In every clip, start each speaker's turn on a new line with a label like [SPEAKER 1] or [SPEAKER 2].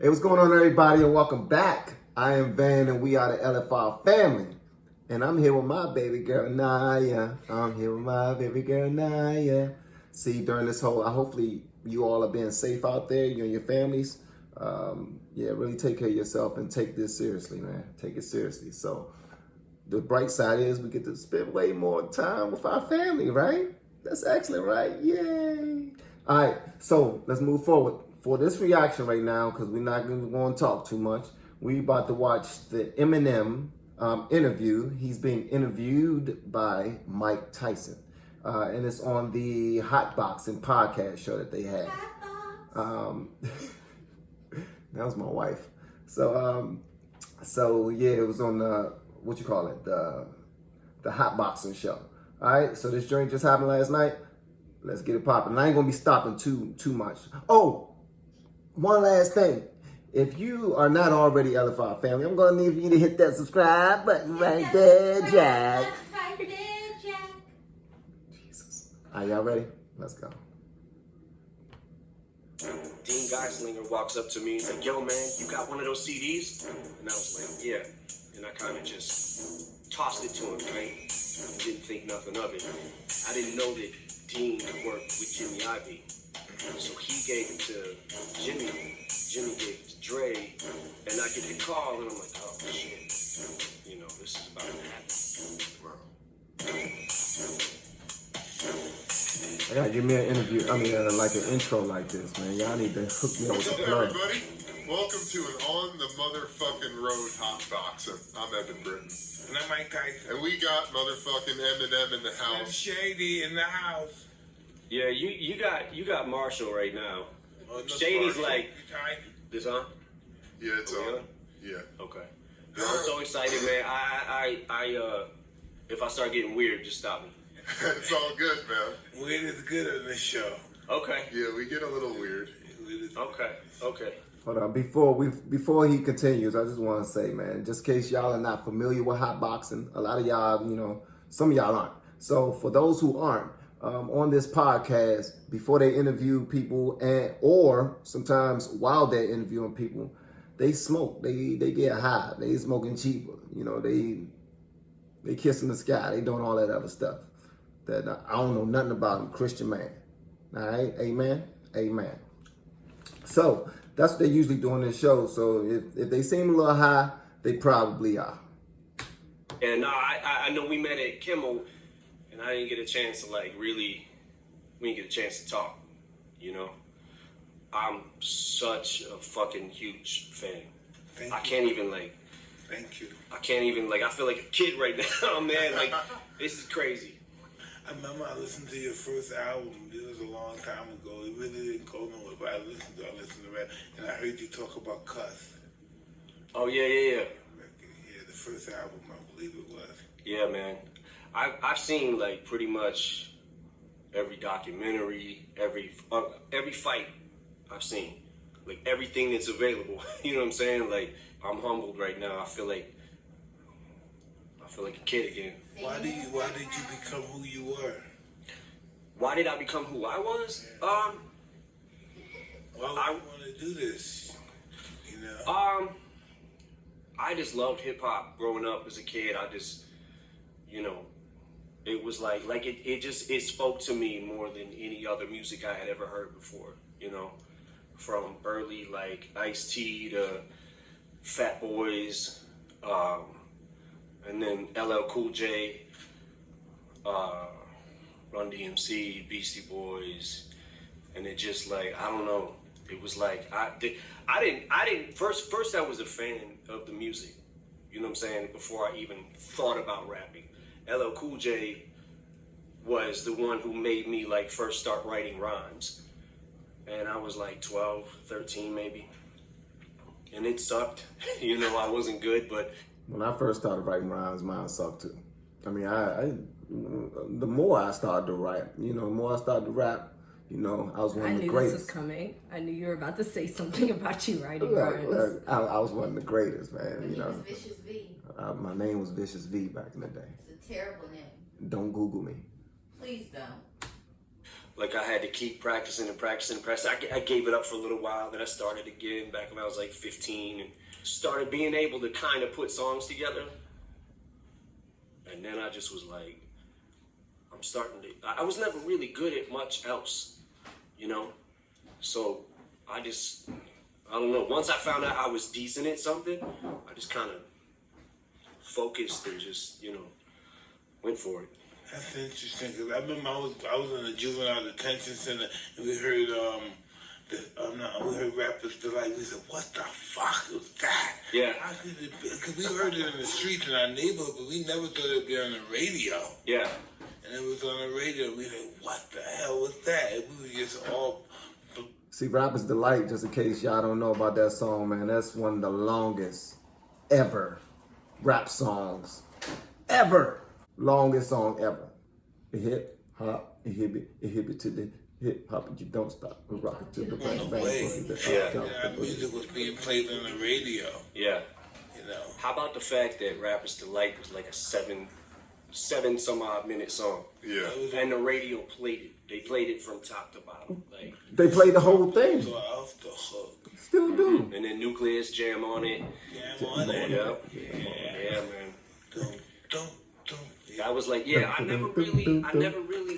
[SPEAKER 1] Hey, what's going on, everybody, and welcome back. I am Van, and we are the LFR family. And I'm here with my baby girl, Naya. See, during this whole, hopefully you all are being safe out there, you and your families. Yeah, really take care of yourself and take this seriously, man. Take it seriously. So the bright side is we get to spend way more time with our family, right? That's excellent, right? Yay. All right, so let's move forward. For this reaction right now, because we're not going to talk too much, we about to watch the Eminem interview. He's being interviewed by Mike Tyson. And it's on the Hotboxin podcast show that they had. That was my wife. So yeah, it was on the, the Hotboxin show. All right, so this joint just happened last night. Let's get it popping. And I ain't gonna be stopping too much. Oh, one last thing. If you are not already LFR family, I'm gonna need you to hit that subscribe button right there, Jack. Jesus. Are y'all ready? Let's go.
[SPEAKER 2] Dean Geislinger walks up to me. He's like, "Yo, man, you got one of those CDs?" And I was like, "Yeah." And I kind of just tossed it to him, right? Didn't think nothing of it. I didn't know that Dean worked with Jimmy Ivy. So he gave it to Jimmy. Jimmy gave it to Dre. And I get the call, and I'm like, oh, shit. You know, this is about to happen.
[SPEAKER 1] I gotta give me an interview. Like an intro like this, man. Y'all need to hook me up with
[SPEAKER 3] What's
[SPEAKER 1] the
[SPEAKER 3] up,
[SPEAKER 1] plug.
[SPEAKER 3] everybody? Welcome to an on the motherfucking road Hotboxin. I'm Evan Britton.
[SPEAKER 4] And I'm Mike Tyson.
[SPEAKER 3] And we got motherfucking Eminem in the
[SPEAKER 4] I'm
[SPEAKER 3] house.
[SPEAKER 4] Shady in the house.
[SPEAKER 2] Yeah, you got Marshall right now.
[SPEAKER 4] Oh, no,
[SPEAKER 2] Shady's
[SPEAKER 4] Sparring.
[SPEAKER 2] like,
[SPEAKER 4] Ty-
[SPEAKER 2] this on?
[SPEAKER 3] Yeah, it's
[SPEAKER 2] Are we
[SPEAKER 3] on. Yeah.
[SPEAKER 2] Okay. I'm so excited, man. If I start getting weird, just stop me.
[SPEAKER 3] It's all good, man.
[SPEAKER 4] Weird is good on this show.
[SPEAKER 2] Okay.
[SPEAKER 3] Yeah, we get a little weird.
[SPEAKER 2] Okay.
[SPEAKER 1] Hold on, before he continues, I just want to say, man, just in case y'all are not familiar with Hotboxin, a lot of y'all, some of y'all aren't. So for those who aren't, on this podcast, before they interview people or sometimes while they're interviewing people, they smoke, they get high, they smoking cheaper, they kissing the sky, they doing all that other stuff that I don't know nothing about. I'm a Christian man. All right, amen. So that's what they usually do on this show. So if they seem a little high, they probably are.
[SPEAKER 2] And I know we met at Kimmel, and I didn't get a chance to we didn't get a chance to talk, I'm such a fucking huge fan.
[SPEAKER 4] Thank
[SPEAKER 2] I
[SPEAKER 4] you.
[SPEAKER 2] can't even
[SPEAKER 4] Thank you.
[SPEAKER 2] I feel like a kid right now, man. Like, this is crazy.
[SPEAKER 4] I remember I listened to your first album. It was a long time ago. It really didn't go nowhere, but I listened to it, and I heard you talk about cuss.
[SPEAKER 2] Oh, yeah.
[SPEAKER 4] Yeah, the first album, I believe it was.
[SPEAKER 2] Yeah, man. I've seen, pretty much every documentary, every fight I've seen. Like, everything that's available. You know what I'm saying? Like, I'm humbled right now. I feel like a kid again.
[SPEAKER 4] Why did you become who you were?
[SPEAKER 2] Why did I become who I was?
[SPEAKER 4] Why would you want to do this?
[SPEAKER 2] I just loved hip hop growing up as a kid. I just, it was it spoke to me more than any other music I had ever heard before. From early Ice-T to Fat Boys, and then LL Cool J, Run DMC, Beastie Boys, and it just I don't know. It was I didn't first I was a fan of the music, you know what I'm saying, before I even thought about rapping. LL Cool J was the one who made me first start writing rhymes. And I was 12, 13 maybe. And it sucked. I wasn't good, but
[SPEAKER 1] When I first started writing rhymes, mine sucked too. I mean, the more I started to write, I was one of the greatest.
[SPEAKER 5] I knew this was coming. I knew you were about to say something about you writing rhymes.
[SPEAKER 1] Look, I was one of the greatest, man.
[SPEAKER 6] Was Vicious V.
[SPEAKER 1] My name was Vicious V back in the day.
[SPEAKER 6] It's a terrible name.
[SPEAKER 1] Don't Google me.
[SPEAKER 6] Please don't.
[SPEAKER 2] Like I had to keep practicing and practicing and practicing. I gave it up for a little while, then I started again back when I was like 15 and started being able to kind of put songs together. And then I just was like, I'm starting to, I was never really good at much else, you know? So I don't know. Once I found out I was decent at something, I just kind of focused and just, you know, went for it.
[SPEAKER 4] That's interesting, because I remember I was in a juvenile detention center, and we heard we heard Rappers Delight. We said, "What the fuck was that?"
[SPEAKER 2] Yeah.
[SPEAKER 4] How could it be? Because we heard it in the streets in our neighborhood, but we never thought it'd be on the radio.
[SPEAKER 2] Yeah.
[SPEAKER 4] And it was on the radio. We said, "What the hell was that?" And we were just all.
[SPEAKER 1] See, Rapper's Delight, just in case y'all don't know about that song, man, that's one of the longest ever rap songs ever. Longest song ever. It hip hop, it hip it to the hip hop, and you don't stop. We rock it to the bang bang.
[SPEAKER 4] Our music was being played on the radio.
[SPEAKER 2] Yeah.
[SPEAKER 4] You know.
[SPEAKER 2] How about the fact that Rapper's Delight was like a seven some odd minute song?
[SPEAKER 3] Yeah.
[SPEAKER 2] And the radio played it. They played it from top to bottom. Like
[SPEAKER 1] They played the whole thing.
[SPEAKER 4] So off the hook.
[SPEAKER 1] Still do.
[SPEAKER 2] and then Nucleus jam on it.
[SPEAKER 4] Jam on it.
[SPEAKER 2] Yeah, man.
[SPEAKER 4] Don't.
[SPEAKER 2] I was like, yeah, I never really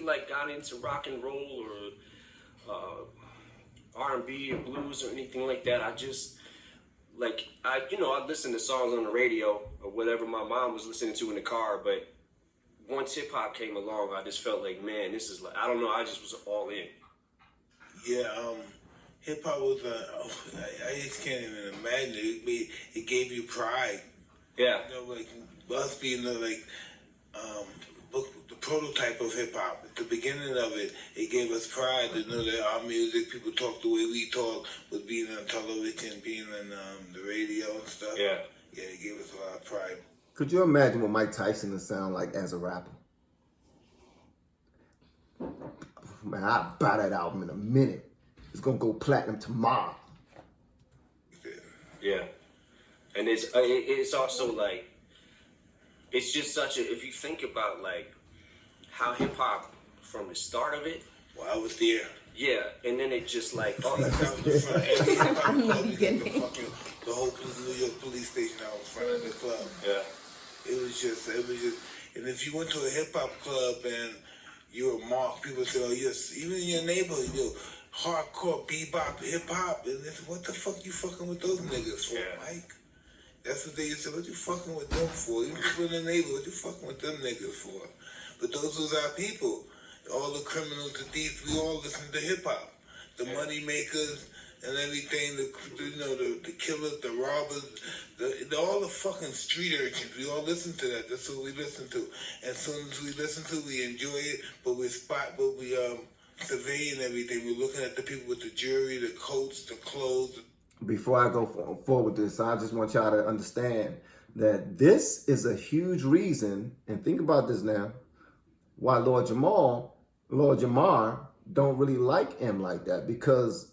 [SPEAKER 2] like got into rock and roll or R&B or blues or anything like that. I just like I listened to songs on the radio or whatever my mom was listening to in the car, but once hip hop came along, I just felt like, man, this is like, I don't know, I just was all in.
[SPEAKER 4] Yeah, hip hop was I just can't even imagine it. It gave you pride.
[SPEAKER 2] Yeah.
[SPEAKER 4] You know, like us being the prototype of hip hop. At the beginning of it, it gave us pride to know that our music, people talk the way we talk, was being on television, being on the radio and stuff.
[SPEAKER 2] Yeah.
[SPEAKER 4] Yeah, it gave us a lot of pride.
[SPEAKER 1] Could you imagine what Mike Tyson would sound like as a rapper? Man, I'll buy that album in a minute. It's gonna go platinum tomorrow.
[SPEAKER 2] Yeah. And it's also like, it's just such a, if you think about like how hip hop from the start of it.
[SPEAKER 4] Well, I was there.
[SPEAKER 2] Yeah, and then it just like, oh,
[SPEAKER 4] That was the front. Every hip hop
[SPEAKER 5] I'm
[SPEAKER 4] club,
[SPEAKER 5] beginning.
[SPEAKER 4] the whole New York police station out in front of the club.
[SPEAKER 2] yeah,
[SPEAKER 4] It was just, and if you went to a hip hop club and you were marked, people say, oh, yes, even in your neighborhood, you hardcore bebop hip hop, and it's, what the fuck you fucking with those niggas for,
[SPEAKER 2] Yeah.
[SPEAKER 4] Mike? That's what they used to say, what you fucking with them for? Even people in the neighborhood, what you fucking with them niggas for? But those was our people. All the criminals, the thieves, we all listened to hip hop. The money makers and everything, the killers, the robbers, all the fucking street urchins, we all listen to that. That's what we listen to. As soon as we listen to it, we enjoy it, but we surveying everything. We're looking at the people with the jewelry, the coats, the clothes.
[SPEAKER 1] Before I go forward with this, I just want y'all to understand that this is a huge reason, and think about this now, why Lord Jamar don't really like him like that, because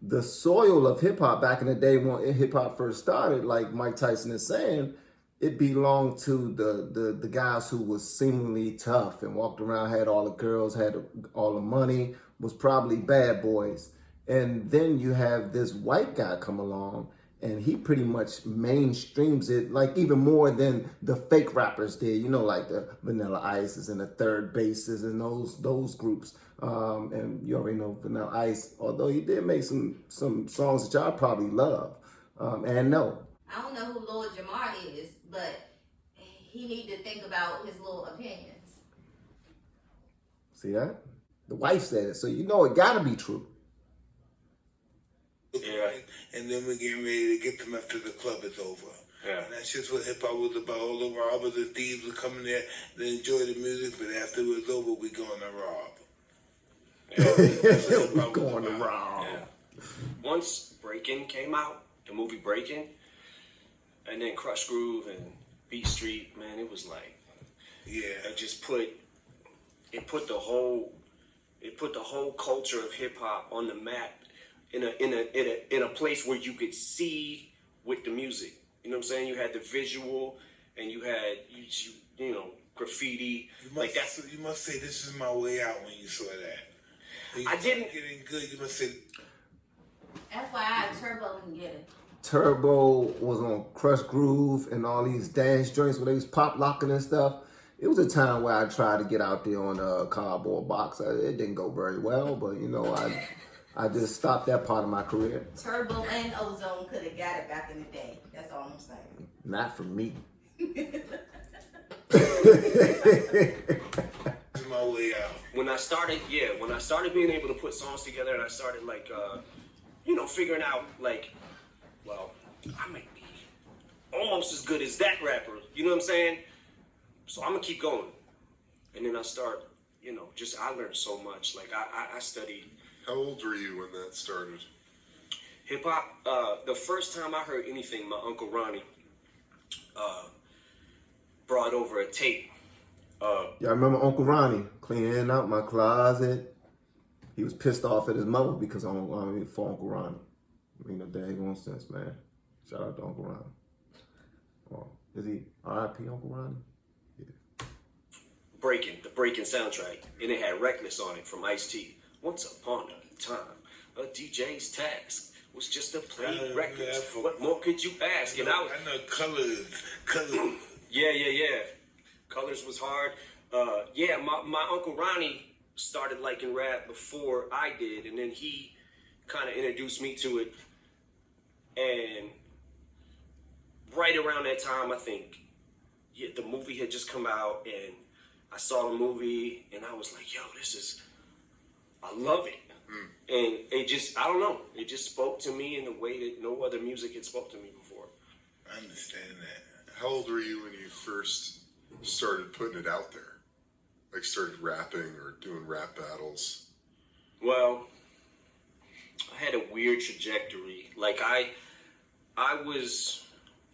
[SPEAKER 1] the soil of hip hop back in the day when hip hop first started, like Mike Tyson is saying, it belonged to the guys who was seemingly tough and walked around, had all the girls, had all the money, was probably bad boys. And then you have this white guy come along and he pretty much mainstreams it, like even more than the fake rappers did, like the Vanilla Ices and the Third Bases and those groups. And you already know Vanilla Ice, although he did make some songs that y'all probably love and know.
[SPEAKER 6] I don't know who Lord Jamar is, but he need to think about his little opinions.
[SPEAKER 1] See that? The wife said it, so you know it gotta be true.
[SPEAKER 2] Yeah.
[SPEAKER 4] And then we're getting ready to get them after the club is over.
[SPEAKER 2] Yeah.
[SPEAKER 4] And that's just what hip hop was about. All the robbers and thieves would come in there, they enjoy the music, but after it was over, we going to rob.
[SPEAKER 1] We're going to rob.
[SPEAKER 2] Yeah. Once Breakin' came out, the movie Breakin', and then Crush Groove and Beat Street, man, it was like, it just put the whole culture of hip hop on the map in a place where you could see with the music. You know what I'm saying? You had the visual, and you had you know graffiti.
[SPEAKER 4] You must say, this is my way out when you saw that.
[SPEAKER 2] I didn't.
[SPEAKER 4] Getting good. You must say.
[SPEAKER 6] FYI, Turbo can get it.
[SPEAKER 1] Turbo was on Crush Groove and all these dance joints where they was pop locking and stuff. It was a time where I tried to get out there on a cardboard box. It didn't go very well, but you know, I just stopped that part of my career.
[SPEAKER 6] Turbo and Ozone could have got it back in the day. That's all I'm saying.
[SPEAKER 1] Not for me.
[SPEAKER 4] My way out.
[SPEAKER 2] When I started being able to put songs together, and I started like, you know, figuring out like, well, I might be almost as good as that rapper. You know what I'm saying? So I'm gonna keep going. And then I start, you know, I learned so much. Like I studied.
[SPEAKER 3] How old were you when that started?
[SPEAKER 2] Hip hop. The first time I heard anything, my Uncle Ronnie brought over a tape.
[SPEAKER 1] Y'all remember Uncle Ronnie cleaning out my closet? He was pissed off at his mother because for Uncle Ronnie. I mean, no daggone sense, man. Shout out to Uncle Ronnie. Oh, is he R.I.P. Uncle Ronnie? Yeah.
[SPEAKER 2] The Breaking soundtrack, and it had Reckless on it from Ice-T. Once upon a time, a DJ's task was just to play records. What more could you ask?
[SPEAKER 4] I know Colors.
[SPEAKER 2] Yeah. Colors was hard. My Uncle Ronnie started liking rap before I did, and then he kind of introduced me to it. And right around that time, I think, the movie had just come out, and I saw the movie, and I was like, yo, I love it. And it just, I don't know, it just spoke to me in a way that no other music had spoke to me before.
[SPEAKER 4] I understand that.
[SPEAKER 3] How old were you when you first started putting it out there? Like started rapping or doing rap battles?
[SPEAKER 2] Well, I had a weird trajectory. Like I was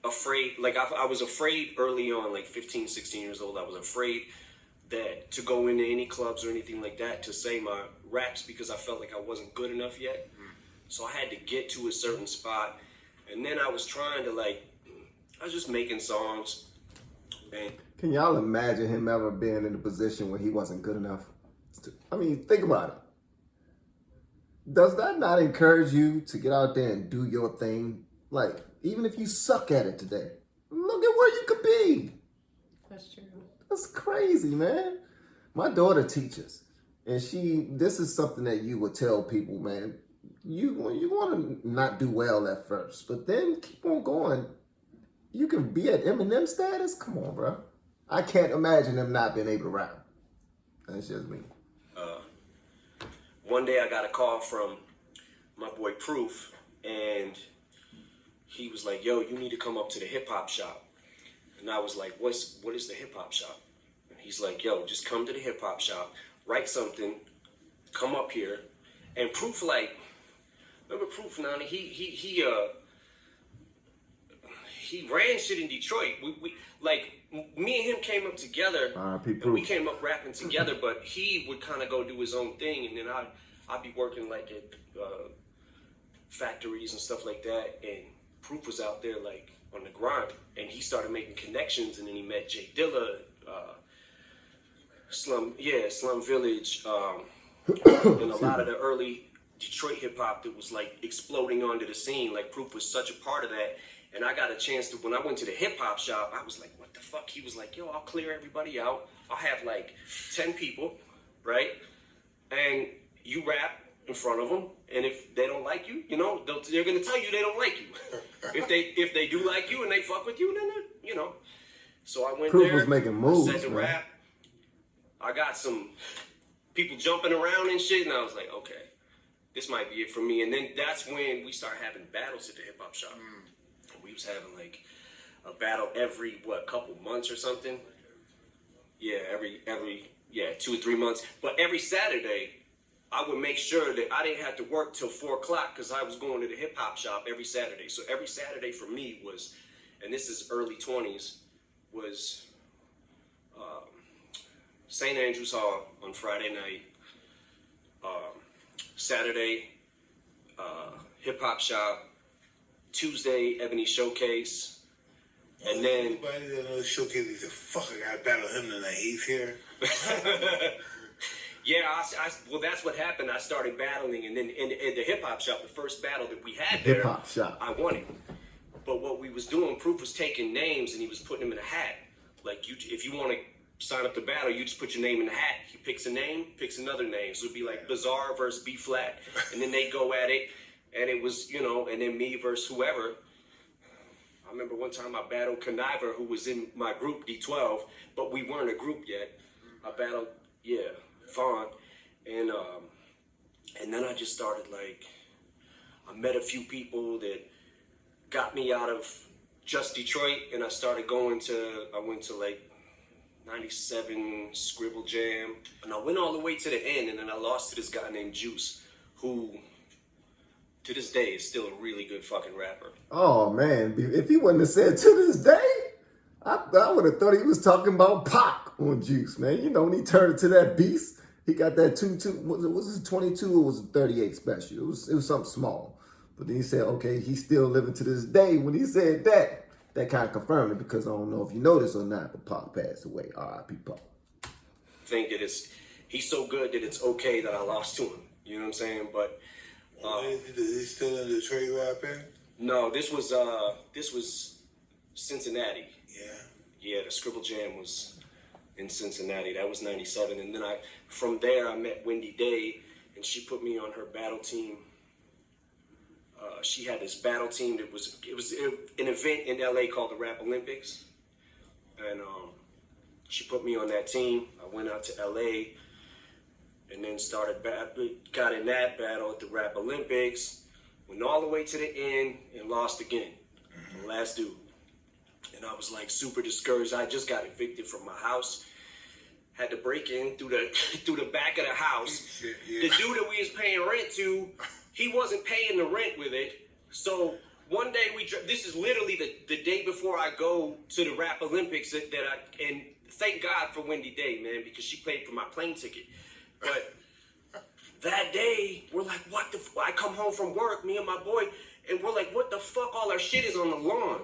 [SPEAKER 2] afraid, like I was afraid early on, like 15, 16 years old. I was afraid that to go into any clubs or anything like that to say my raps because I felt like I wasn't good enough yet. So I had to get to a certain spot. And then I was trying to I was just making songs. And
[SPEAKER 1] Can y'all imagine him ever being in a position where he wasn't good enough? I mean, think about it. Does that not encourage you to get out there and do your thing? Like, even if you suck at it today, look at where you could be.
[SPEAKER 5] That's true.
[SPEAKER 1] That's crazy, man. My daughter teaches, and this is something that you would tell people, man. You want to not do well at first, but then keep on going. You can be at Eminem status? Come on, bro. I can't imagine him not being able to rap. That's just me.
[SPEAKER 2] One day I got a call from my boy Proof, and he was like, yo, you need to come up to the hip hop shop. And I was like, what is the hip hop shop? And he's like, yo, just come to the hip hop shop, write something, come up here. And Proof, remember Proof, Nani? He ran shit in Detroit. Me and him came up together, and we came up rapping together, but he would kind of go do his own thing, and then I'd be working at factories and stuff like that, and Proof was out there on the grind, and he started making connections, and then he met Jay Dilla, Slum Village, and a lot of the early Detroit hip hop that was exploding onto the scene. Proof was such a part of that. And I got a chance to, when I went to the hip hop shop, I was like, what the fuck? He was like, yo, I'll clear everybody out. I'll have 10 people, right? And you rap in front of them. And if they don't like you, they're going to tell you they don't like you. if they do like you and they fuck with you, then, So I went
[SPEAKER 1] Proof
[SPEAKER 2] there.
[SPEAKER 1] was making moves,
[SPEAKER 2] said the rap. I got some people jumping around and shit. And I was like, okay, this might be it for me. And then that's when we started having battles at the hip hop shop. We was having a battle every couple months or something. Yeah, every 2 or 3 months. But every Saturday, I would make sure that I didn't have to work till 4 o'clock because I was going to the hip hop shop every Saturday. So every Saturday for me was, and this is early 20s, was St. Andrews Hall on Friday night. Saturday, hip hop shop. Tuesday, Ebony Showcase, and then
[SPEAKER 4] Anybody that knows Showcase, he said, "Fuck, I gotta battle him tonight. He's here."
[SPEAKER 2] Well, that's what happened. I started battling, and then in the hip hop shop, the first battle that we had
[SPEAKER 1] Hip hop shop.
[SPEAKER 2] I won it. But what we was doing, Proof was taking names and he was putting them in a hat. Like if you want to sign up to battle, you just put your name in the hat. He picks a name, picks another name. So it'd be like Bizarre versus B Flat, and then they go at it, and it was and then me versus whoever. I remember one time I battled Conniver, who was in my group D12, but we weren't a group yet. I battled Vaughn, and then I just started I met a few people that got me out of just Detroit, and I went to 97 Scribble Jam, and I went all the way to the end, and then I lost to this guy named Juice, who to this day is still a really good fucking rapper.
[SPEAKER 1] Oh man, if he wouldn't have said to this day, I would have thought he was talking about Pac on Juice, man. You know, when he turned into that beast, he got that 2-2, was it 22 or was it 38 special? It was something small. But then he said, okay, he's still living to this day. When he said that kind of confirmed it, because I don't know if you know this or not, but Pac passed away. R.I.P. Pac.
[SPEAKER 2] Think that he's so good that it's okay that I lost to him. You know what I'm saying? But
[SPEAKER 4] is he still in Detroit rapping?
[SPEAKER 2] no, this was Cincinnati. Yeah, the Scribble Jam was in Cincinnati. That was 97, and then from there I met Wendy Day, and she put me on her battle team. She had this battle team that was an event in LA called the Rap Olympics, and she put me on that team. I went out to LA, and then got in that battle at the Rap Olympics, went all the way to the end and lost again, the last dude. And I was super discouraged. I just got evicted from my house. Had to break in through the back of the house. The dude that we was paying rent to, he wasn't paying the rent with it. So one day this is literally the day before I go to the Rap Olympics and thank God for Wendy Day, man, because she paid for my plane ticket. But that day, we're like, what the I come home from work, me and my boy, and we're like, what the fuck? All our shit is on the lawn.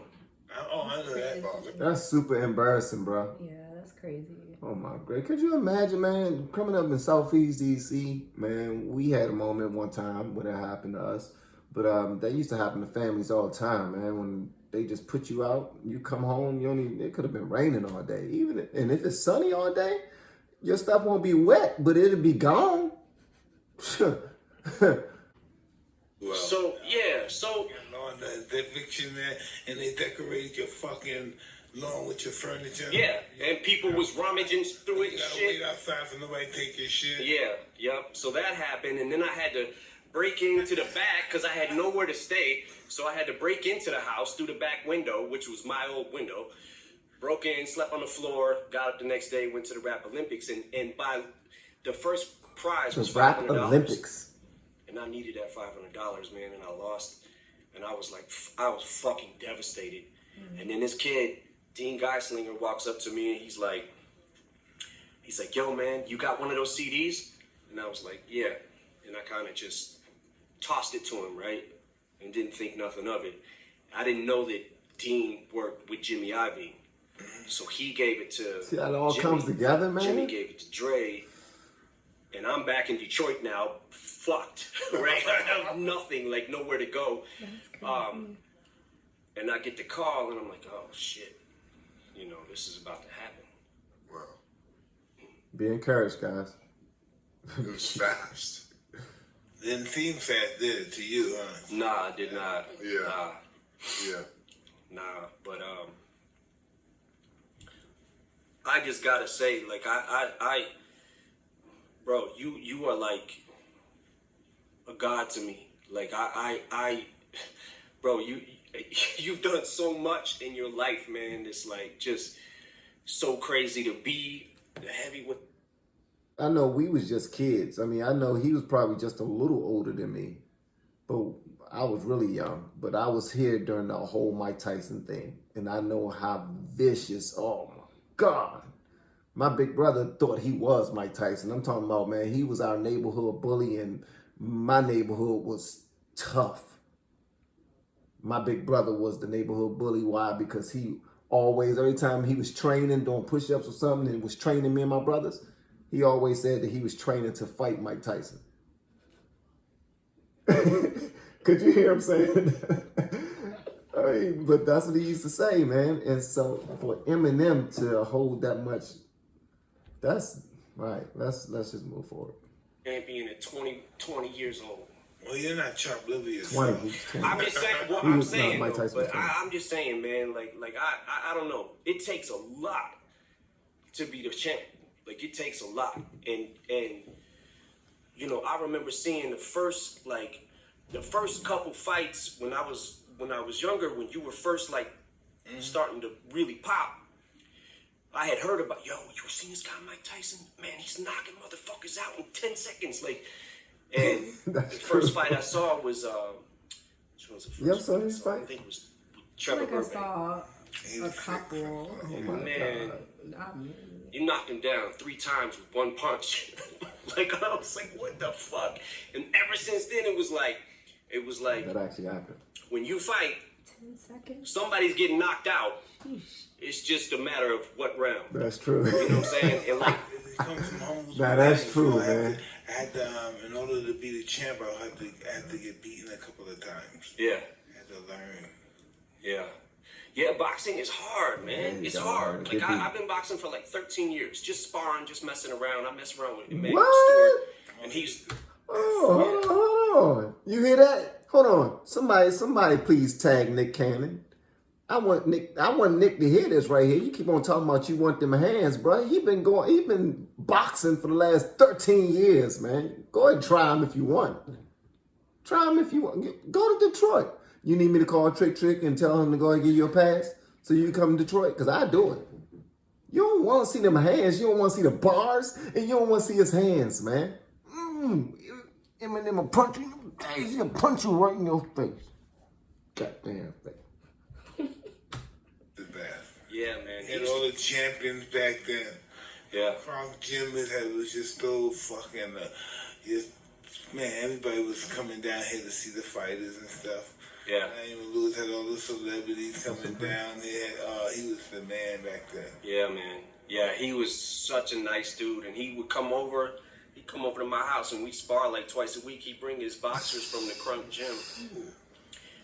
[SPEAKER 4] Oh, I know that.
[SPEAKER 1] That's super embarrassing, bro.
[SPEAKER 5] Yeah, that's crazy.
[SPEAKER 1] Oh my God. Could you imagine, man, coming up in Southeast DC, man, we had a moment one time where that happened to us. But that used to happen to families all the time, man. When they just put you out, you come home, it could have been raining all day. And if it's sunny all day, your stuff won't be wet, but it'll be gone.
[SPEAKER 4] Well,
[SPEAKER 2] So
[SPEAKER 4] on the eviction there, and they decorated your fucking lawn with your furniture.
[SPEAKER 2] yeah, and people was rummaging through it
[SPEAKER 4] You
[SPEAKER 2] and
[SPEAKER 4] gotta
[SPEAKER 2] shit.
[SPEAKER 4] wait outside for nobody to take your shit.
[SPEAKER 2] Yeah, yep. So that happened, and then I had to break into the back because I had nowhere to stay. So I had to break into the house through the back window, which was my old window. Broke in, slept on the floor, got up the next day, went to the Rap Olympics, and by the first prize was
[SPEAKER 1] The Rap
[SPEAKER 2] $500.
[SPEAKER 1] Olympics.
[SPEAKER 2] And I needed that $500, man, and I lost. And I was fucking devastated. And then this kid, Dean Geislinger, walks up to me and he's like, yo, man, you got one of those CDs? And I was like, yeah. And I kind of just tossed it to him, right? And didn't think nothing of it. I didn't know that Dean worked with Jimmy Iovine. So he gave it to
[SPEAKER 1] See how it all
[SPEAKER 2] Jimmy.
[SPEAKER 1] comes together, man?
[SPEAKER 2] Jimmy gave it to Dre. And I'm back in Detroit now, fucked, right? I have nothing, nowhere to go.
[SPEAKER 5] That's crazy.
[SPEAKER 2] And I get the call, and I'm like, oh, shit. This is about to happen.
[SPEAKER 3] Wow.
[SPEAKER 1] Be encouraged, guys.
[SPEAKER 3] It was fast.
[SPEAKER 4] Didn't seem fast, did it, to you, huh?
[SPEAKER 2] Nah, I did not.
[SPEAKER 3] Yeah. Yeah.
[SPEAKER 2] Nah. But, I just gotta say, bro, you are like a god to me. Bro, you've done so much in your life, man. It's just so crazy to be the heavyweight.
[SPEAKER 1] I know we was just kids. I mean, I know he was probably just a little older than me, but I was really young. But I was here during the whole Mike Tyson thing, and I know how vicious. Oh my God. My big brother thought he was Mike Tyson. I'm talking about, man, he was our neighborhood bully, and my neighborhood was tough. My big brother was the neighborhood bully. Why? Because he always, every time he was training, doing push-ups or something, and was training me and my brothers, he always said that he was training to fight Mike Tyson. Could you hear him saying? I mean, but that's what he used to say, man. And so for Eminem to hold that much, that's right. Let's just move forward.
[SPEAKER 2] Champion at 20 years old.
[SPEAKER 4] Well, you're not chopped liver
[SPEAKER 1] 20.
[SPEAKER 4] yourself.
[SPEAKER 1] He's 20.
[SPEAKER 2] I'm just saying. Well,
[SPEAKER 1] He
[SPEAKER 2] I'm
[SPEAKER 1] was- no,
[SPEAKER 2] saying,
[SPEAKER 1] Mike
[SPEAKER 2] though,
[SPEAKER 1] Tyson was
[SPEAKER 2] but
[SPEAKER 1] 20.
[SPEAKER 2] I'm just saying, man. Like I don't know. It takes a lot to be the champ. Like it takes a lot, and you know, I remember seeing the first couple fights when I was younger, when you were first like starting to really pop. I had heard about, yo, you seen this guy Mike Tyson? Man, he's knocking motherfuckers out in 10 seconds. Like, and the first fight I saw was which one was the first
[SPEAKER 1] You ever saw
[SPEAKER 2] fight I
[SPEAKER 1] his
[SPEAKER 2] saw? I
[SPEAKER 1] fight?
[SPEAKER 2] think it was
[SPEAKER 5] I
[SPEAKER 2] Trevor
[SPEAKER 5] think I
[SPEAKER 2] Burbank.
[SPEAKER 5] saw
[SPEAKER 4] He
[SPEAKER 5] a
[SPEAKER 4] was sick.
[SPEAKER 5] couple.
[SPEAKER 1] Oh my
[SPEAKER 2] Man,
[SPEAKER 1] God.
[SPEAKER 5] Not many.
[SPEAKER 2] you knocked him down 3 times with 1 punch. Like I was like, what the fuck? And ever since then, it was like
[SPEAKER 1] That actually happened.
[SPEAKER 2] when you fight,
[SPEAKER 5] 10 seconds.
[SPEAKER 2] somebody's getting knocked out.
[SPEAKER 5] Sheesh.
[SPEAKER 2] It's just a matter of what round.
[SPEAKER 1] That's true.
[SPEAKER 2] You know what I'm saying? And like,
[SPEAKER 4] It comes from humble
[SPEAKER 1] Nah, that's
[SPEAKER 4] beginnings.
[SPEAKER 1] true,
[SPEAKER 4] You know,
[SPEAKER 1] man.
[SPEAKER 4] I had to, in order to be the champ, I had to get beaten a couple of times.
[SPEAKER 2] yeah,
[SPEAKER 4] I had to learn.
[SPEAKER 2] yeah, boxing is hard, man.
[SPEAKER 1] Yeah,
[SPEAKER 2] it's
[SPEAKER 1] you
[SPEAKER 2] hard.
[SPEAKER 1] gotta
[SPEAKER 2] Like
[SPEAKER 1] get
[SPEAKER 2] I've been boxing for like 13 years, just sparring, just messing around. I mess around with Emmanuel
[SPEAKER 1] What?
[SPEAKER 2] Stewart, and he's
[SPEAKER 1] Oh, hold on. You hear that? Hold on. Somebody please tag Nick Cannon. I want Nick to hear this right here. You keep on talking about you want them hands, bro. He been boxing for the last 13 years, man. Go ahead and try him if you want. Try him if you want. Go to Detroit. You need me to call Trick and tell him to go and give you a pass so you can come to Detroit? Because I do it. You don't want to see them hands. You don't want to see the bars. And you don't want to see his hands, man. Eminem will punch you. He'll punch you right in your face. Goddamn face.
[SPEAKER 4] The best.
[SPEAKER 2] yeah, man.
[SPEAKER 4] And all the champions back then.
[SPEAKER 2] Yeah,
[SPEAKER 4] Frank Jim was just so fucking, man, everybody was coming down here to see the fighters and stuff.
[SPEAKER 2] yeah,
[SPEAKER 4] Diamond Lewis had all the celebrities coming down there. He was the man back then.
[SPEAKER 2] yeah, man. Yeah, he was such a nice dude, and he would come over. He'd come over to my house, and we'd spar like twice a week. He'd bring his boxers from the Crunk gym.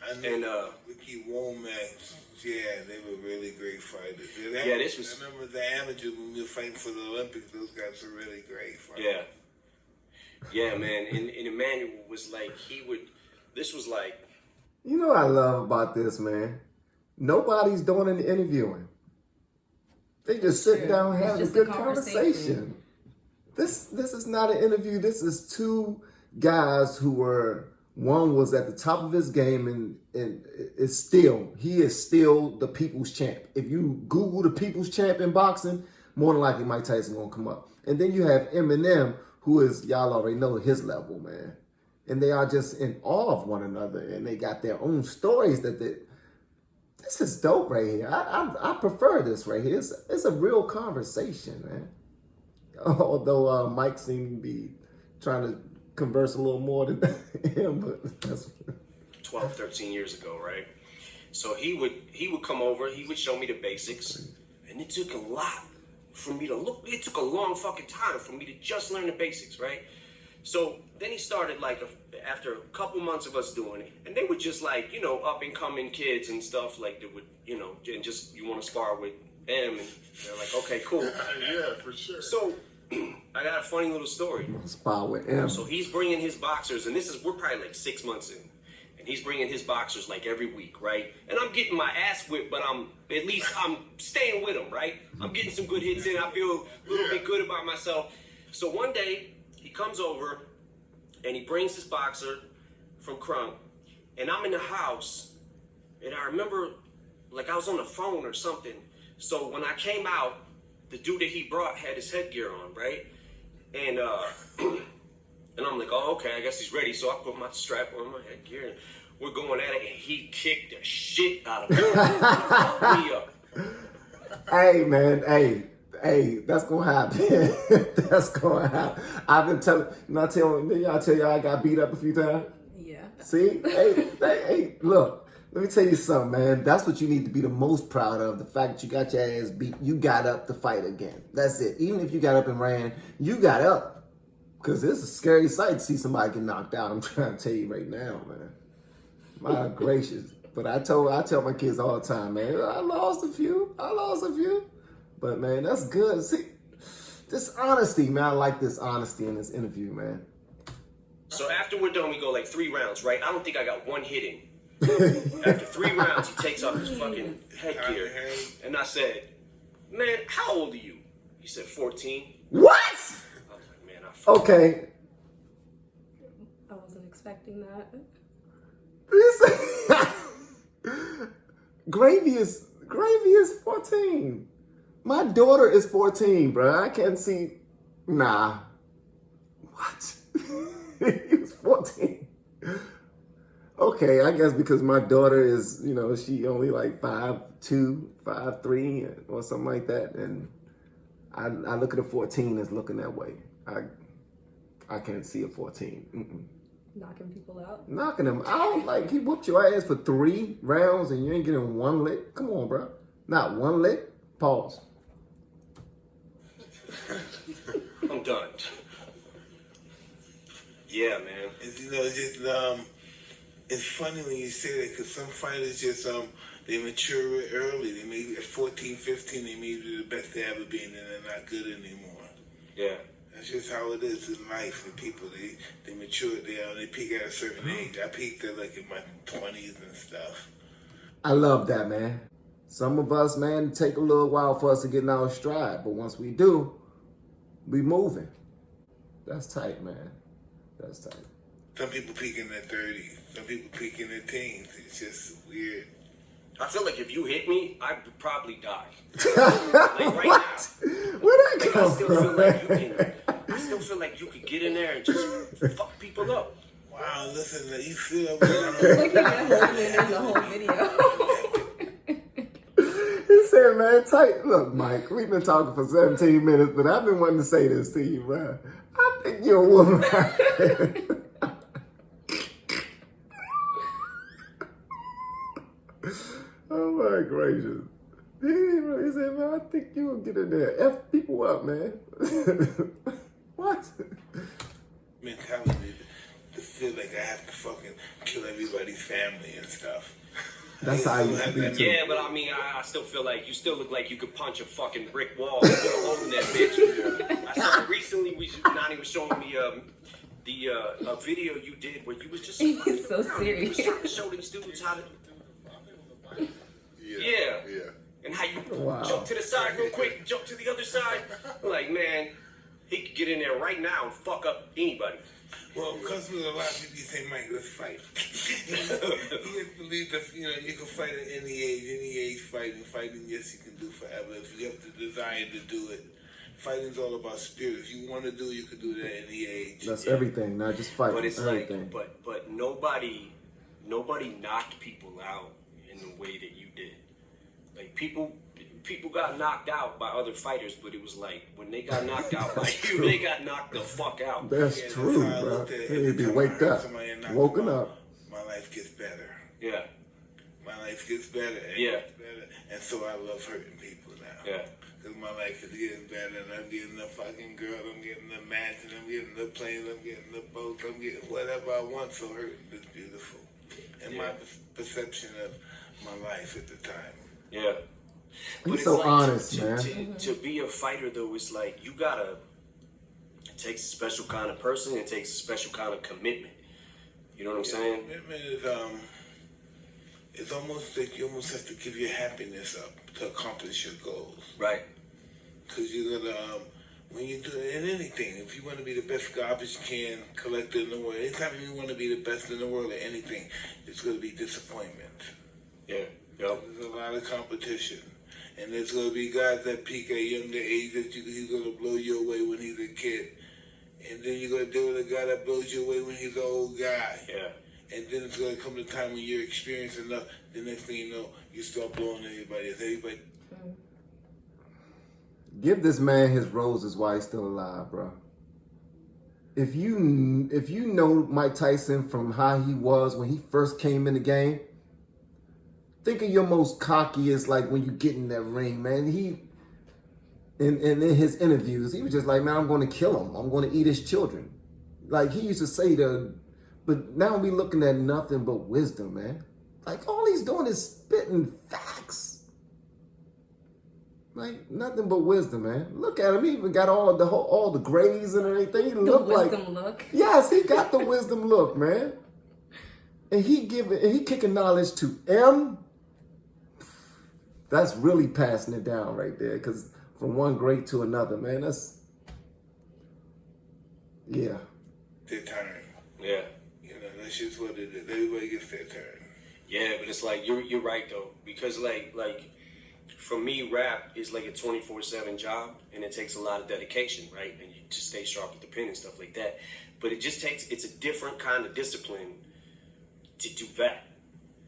[SPEAKER 4] I know
[SPEAKER 2] And
[SPEAKER 4] Ricky Womack, yeah, they were really great fighters.
[SPEAKER 2] Yeah, this was-
[SPEAKER 4] I remember the amateur when we were fighting for the Olympics. Those guys were really great fighters.
[SPEAKER 2] yeah, man. And Emmanuel was like, this was like,
[SPEAKER 1] You know what I love about this, man? Nobody's doing any interviewing. They just sit down and
[SPEAKER 5] It's
[SPEAKER 1] have a
[SPEAKER 5] just a
[SPEAKER 1] good
[SPEAKER 5] conversation.
[SPEAKER 1] conversation. This is not an interview. This is 2 guys who were, one was at the top of his game and he is still the people's champ. If you Google the people's champ in boxing, more than likely Mike Tyson gonna come up. And then you have Eminem, who is, y'all already know his level, man. And they are just in awe of one another, and they got their own stories this is dope right here. I prefer this right here. It's a real conversation, man. Although Mike seemed to be trying to converse a little more than him, but that's
[SPEAKER 2] 12, 13 years ago, right? So he would come over, he would show me the basics, and it took a lot for me to look. It took a long fucking time for me to just learn the basics, right? So then he started like after a couple months of us doing it, and they were just like, you know, up and coming kids and stuff like that would, you know, and just you want to spar with them, and they're like, okay, cool.
[SPEAKER 3] Yeah, for sure.
[SPEAKER 2] So I got a funny little story.
[SPEAKER 1] spot with him.
[SPEAKER 2] So he's bringing his boxers, and we're probably like 6 months in, and he's bringing his boxers like every week, right? And I'm getting my ass whipped, but I'm staying with him, right? I'm getting some good hits in. I feel a little bit good about myself. So one day he comes over, and he brings his boxer from Crunk, and I'm in the house, and I remember like I was on the phone or something. So when I came out, the dude that he brought had his headgear on, right? And and I'm like, oh, okay, I guess he's ready. So I put my strap on, my headgear, and we're going at it, and he kicked the shit out of me. Fucked me up.
[SPEAKER 1] Hey, man, hey, that's gonna happen. That's gonna happen. I've been telling, I tell you I got beat up a few times.
[SPEAKER 5] Yeah.
[SPEAKER 1] See, hey, look, Let me tell you something, man. That's what you need to be the most proud of. The fact that you got your ass beat. You got up to fight again. That's it. Even if you got up and ran, you got up. Because it's a scary sight to see somebody get knocked out. I'm trying to tell you right now, man. My gracious. But I tell my kids all the time, man, I lost a few. But, man, that's good. See, this honesty, man. I like this honesty in this interview, man.
[SPEAKER 2] So after we're done, we go like 3 rounds, right? I don't think I got one hit in. After 3 rounds, he takes off his fucking headgear. And I said, man, how old are you? He said 14.
[SPEAKER 1] What?
[SPEAKER 2] I was like, man, I fucked up.
[SPEAKER 1] Okay.
[SPEAKER 5] I wasn't expecting that.
[SPEAKER 1] Gravy is 14. My daughter is 14, bro. I can't see. Nah. What? He was 14. Okay, I guess because my daughter is, you know, she only like 5'2", 5'3", or something like that, and I look at a 14 as looking that way. I can't see a 14.
[SPEAKER 5] Knocking people out.
[SPEAKER 1] Knocking him out like he whooped your ass for 3 rounds and you ain't getting 1 lick. Come on, bro. Not 1 lick. Pause.
[SPEAKER 2] I'm done. Yeah, man.
[SPEAKER 4] You know, it's funny when you say that because some fighters just they mature early. They maybe at 14, 15, they may be the best they ever been, and they're not good anymore.
[SPEAKER 2] Yeah.
[SPEAKER 4] That's just how it is in life with people. They mature. They peak at a certain age. I peaked at like in my 20s and stuff.
[SPEAKER 1] I love that, man. Some of us, man, take a little while for us to get in our stride, but once we do, we moving. That's tight, man. That's tight.
[SPEAKER 4] Some people peak in their 30s. Some people peak in their teens. It's just weird.
[SPEAKER 2] I feel like if you hit me, I'd probably die. Like right
[SPEAKER 1] What?
[SPEAKER 2] now.
[SPEAKER 1] Where'd that
[SPEAKER 2] Like,
[SPEAKER 1] come from?
[SPEAKER 2] I still feel like you could get in there and just fuck people up.
[SPEAKER 4] Wow, listen, you feel
[SPEAKER 5] Like you got holding it in the whole video.
[SPEAKER 1] He said, man, tight. Look, Mike, we've been talking for 17 minutes, but I've been wanting to say this to you, man. I think you're a woman. Oh, my gracious. He said, man, I think you will get in there. F people up, man. What?
[SPEAKER 4] mentality to feel like I have to fucking kill everybody's family and stuff.
[SPEAKER 1] That's how I used to be, too.
[SPEAKER 2] Yeah, but I mean, I still feel like you still look like you could punch a fucking brick wall holding that bitch. I saw recently, Nani was showing me a video you did where you was just
[SPEAKER 5] He's so
[SPEAKER 2] around.
[SPEAKER 5] serious.
[SPEAKER 2] You was trying to show these dudes how to... Yeah. And how you jump to the side real quick, jump to the other side. Like, man, he could get in there right now and fuck up anybody.
[SPEAKER 4] Well, because with a lot of people say, Mike, let's fight. You just believe that, you know, you can fight at any age fighting. Fighting, yes, you can do forever. If you have the desire to do it. Fighting's all about spirit. If you want to do it, you can do it at any age.
[SPEAKER 1] That's everything, not just fighting.
[SPEAKER 2] But it's
[SPEAKER 1] everything.
[SPEAKER 2] like, but nobody knocked people out in the way that you did. Like people got knocked out by other fighters, but it was like when they got knocked out by you, they got knocked the fuck out.
[SPEAKER 1] That's true, bro. They'd be woken up.
[SPEAKER 4] My life gets better.
[SPEAKER 2] Yeah.
[SPEAKER 4] My life gets better. Gets better. And so I love hurting people now.
[SPEAKER 2] Yeah.
[SPEAKER 4] Because my life is getting better, and I'm getting the fucking girl, I'm getting the mansion, I'm getting the plane, I'm getting the boat, I'm getting whatever I want. So hurting is beautiful. And my perception of my life at the time.
[SPEAKER 2] Yeah.
[SPEAKER 1] He's so honest, man.
[SPEAKER 2] To be a fighter, though, it's like you gotta. It takes a special kind of person. It takes a special kind of commitment. You know what I'm saying?
[SPEAKER 4] Commitment is it's almost like you almost have to give your happiness up to accomplish your goals.
[SPEAKER 2] Right.
[SPEAKER 4] Because you're gonna when you do it in anything, if you want to be the best garbage can collector in the world, anytime you want to be the best in the world at anything, it's gonna be disappointment.
[SPEAKER 2] Yeah. Yep.
[SPEAKER 4] There's a lot of competition. And there's going to be guys that peak at a younger age that he's going to blow you away when he's a kid. And then you're going to deal with a guy that blows you away when he's an old guy.
[SPEAKER 2] Yeah.
[SPEAKER 4] And then it's going to come to the time when you're experienced enough, the next thing you know, you start blowing everybody.
[SPEAKER 1] Give this man his roses while he's still alive, bro. If you know Mike Tyson from how he was when he first came in the game, think of your most cockiest, like when you get in that ring, man. He, in his interviews, he was just like, man, I'm going to kill him. I'm going to eat his children. Like he used to say but now we looking at nothing but wisdom, man. Like all he's doing is spitting facts. Like nothing but wisdom, man. Look at him. He even got all the grays and everything. He
[SPEAKER 5] The
[SPEAKER 1] look
[SPEAKER 5] wisdom look.
[SPEAKER 1] Yes, he got the wisdom look, man. And he kicking knowledge to M. That's really passing it down right there. Because from one great to another, man, yeah.
[SPEAKER 4] Their turn.
[SPEAKER 2] Yeah.
[SPEAKER 4] You know, that's just what it is. Everybody gets their turn.
[SPEAKER 2] Yeah, but it's like you're right though, because like for me, rap is like a 24/7 job, and it takes a lot of dedication, right? And you to stay sharp with the pen and stuff like that. But it's a different kind of discipline to do that.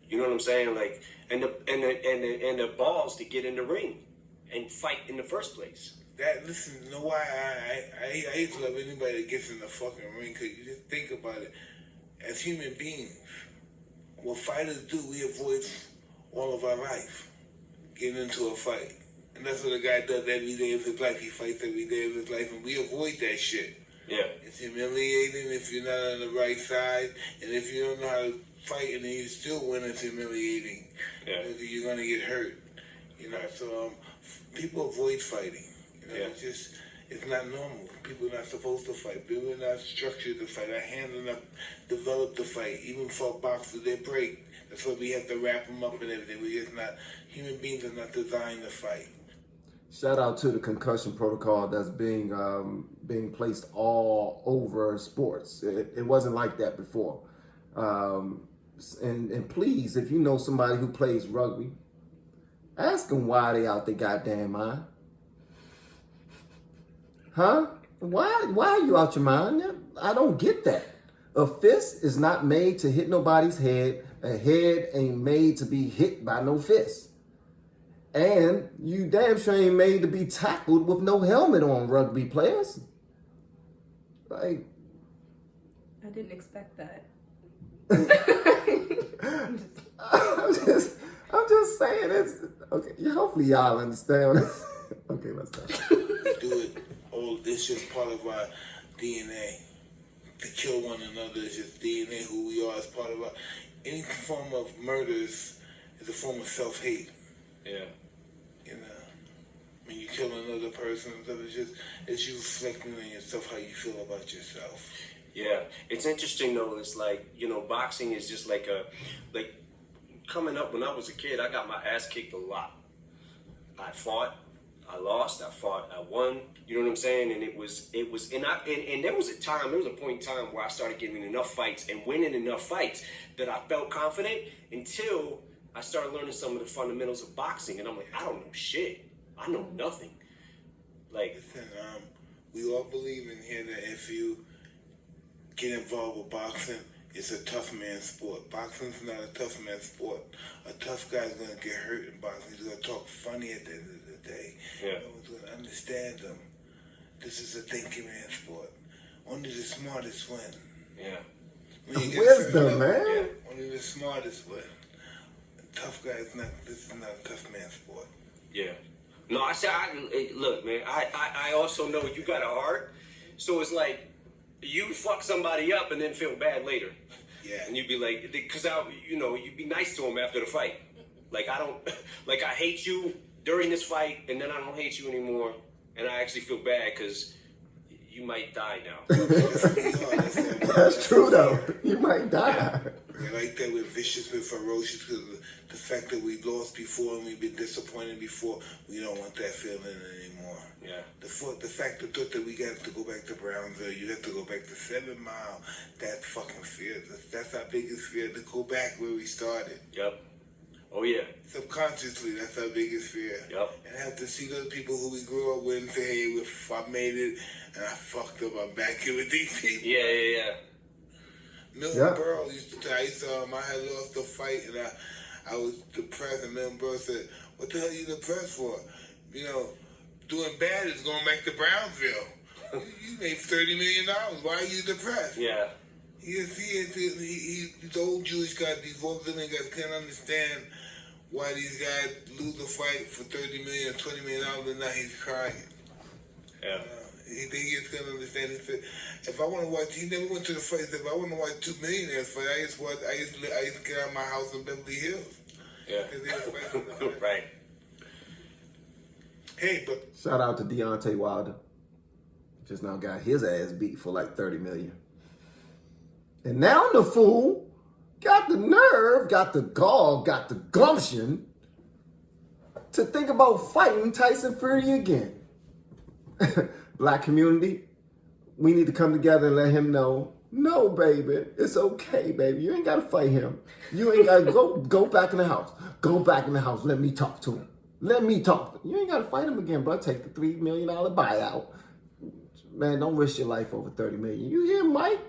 [SPEAKER 2] You know what I'm saying? Like, and the balls to get in the ring and fight in the first place.
[SPEAKER 4] Listen, you know why I hate to love anybody that gets in the fucking ring, because you just think about it. As human beings, what fighters do, we avoid all of our life getting into a fight. And that's what a guy does every day of his life. He fights every day of his life, and we avoid that shit.
[SPEAKER 2] Yeah.
[SPEAKER 4] It's humiliating if you're not on the right side, and if you don't know how to fight and then you still win, it's humiliating.
[SPEAKER 2] Yeah.
[SPEAKER 4] Because you're gonna get hurt. You know, so people avoid fighting. You know,
[SPEAKER 2] Yeah.
[SPEAKER 4] it's not normal. People are not supposed to fight. People are not structured to fight. Our hands are not developed to fight. Even for boxers, they break. That's why we have to wrap them up and everything. We're just not, human beings are not designed to fight.
[SPEAKER 1] Shout out to the concussion protocol that's being placed all over sports. It wasn't like that before. And please, if you know somebody who plays rugby, ask them why they out their goddamn mind. Huh? Why are you out your mind? I don't get that. A fist is not made to hit nobody's head. A head ain't made to be hit by no fist. And you damn sure ain't made to be tackled with no helmet on, rugby players. Like,
[SPEAKER 5] I didn't expect that.
[SPEAKER 1] I'm just saying it's okay. Hopefully y'all understand. Okay, let's go.
[SPEAKER 4] Do it. All this is part of our DNA. To kill one another is just DNA, who we are as part of our. Any form of murder is a form of self-hate.
[SPEAKER 2] Yeah.
[SPEAKER 4] You know, when you kill another person, it's you reflecting on yourself, how you feel about yourself.
[SPEAKER 2] Yeah, it's interesting though. It's like, you know, boxing is just like coming up when I was a kid, I got my ass kicked a lot. I fought, I lost, I fought, I won. You know what I'm saying? And and there was a point in time where I started getting enough fights and winning enough fights that I felt confident until I started learning some of the fundamentals of boxing, and I'm like, I don't know shit. I know nothing. Like,
[SPEAKER 4] listen, we all believe in here that if you get involved with boxing, it's a tough man's sport. Boxing's not a tough man's sport. A tough guy's gonna get hurt in boxing. He's gonna talk funny at the end of the day.
[SPEAKER 2] Yeah.
[SPEAKER 4] No one's gonna understand him. This is a thinking man's sport. Only the smartest win.
[SPEAKER 2] yeah.
[SPEAKER 4] When you get
[SPEAKER 1] Wisdom,
[SPEAKER 4] hurt,
[SPEAKER 1] man.
[SPEAKER 2] Yeah.
[SPEAKER 4] only the smartest win. Tough guy is not. This is not a tough man's sport.
[SPEAKER 2] Yeah. No, look, man, I also know you got a heart, so it's like you fuck somebody up and then feel bad later.
[SPEAKER 4] Yeah.
[SPEAKER 2] And you'd be like, because you'd be nice to him after the fight. Like, I hate you during this fight, and then I don't hate you anymore, and I actually feel bad because you might die now.
[SPEAKER 1] That's true though. You might die.
[SPEAKER 4] We're like that. We're vicious, we're ferocious because of the fact that we lost before and we've been disappointed before. We don't want that feeling anymore.
[SPEAKER 2] Yeah.
[SPEAKER 4] The fact that we got to go back to Brownsville, you have to go back to 7 Mile. That fucking fear. That's our biggest fear, to go back where we started.
[SPEAKER 2] Yep. Oh yeah.
[SPEAKER 4] Subconsciously, that's our biggest fear.
[SPEAKER 2] Yep.
[SPEAKER 4] And have to see those people who we grew up with and say, hey, I made it and I fucked up. I'm back here with these people.
[SPEAKER 2] Yeah.
[SPEAKER 4] Milton Berle used to tell, I had lost the fight and I was depressed, and Milton Berle said, what the hell are you depressed for? You know, doing bad is going back to Brownsville. You made $30 million. Why are you depressed?
[SPEAKER 2] Yeah.
[SPEAKER 4] He's the old Jewish guy, these Vauxhall guys can't understand why these guys lose a fight for $30 million or $20 million and now he's crying.
[SPEAKER 2] Yeah.
[SPEAKER 4] He think he's gonna understand. He said, if I want to watch, he never went to the fight. He said, if I want to watch two millionaires fight, I used to get out of my house in Beverly Hills.
[SPEAKER 2] Yeah.
[SPEAKER 4] 'Cause they were fighting.
[SPEAKER 2] Right.
[SPEAKER 4] Hey, but
[SPEAKER 1] Shout out to Deontay Wilder. Just now got his ass beat for like 30 million. And now the fool got the nerve, got the gall, got the gumption to think about fighting Tyson Fury again. Black community, we need to come together and let him know, no, baby, it's okay, baby. You ain't got to fight him. You ain't got to go back in the house. Go back in the house. Let me talk to him. Let me talk. You ain't got to fight him again, bro. Take the $3 million buyout. Man, don't risk your life over $30 million. You hear, Mike?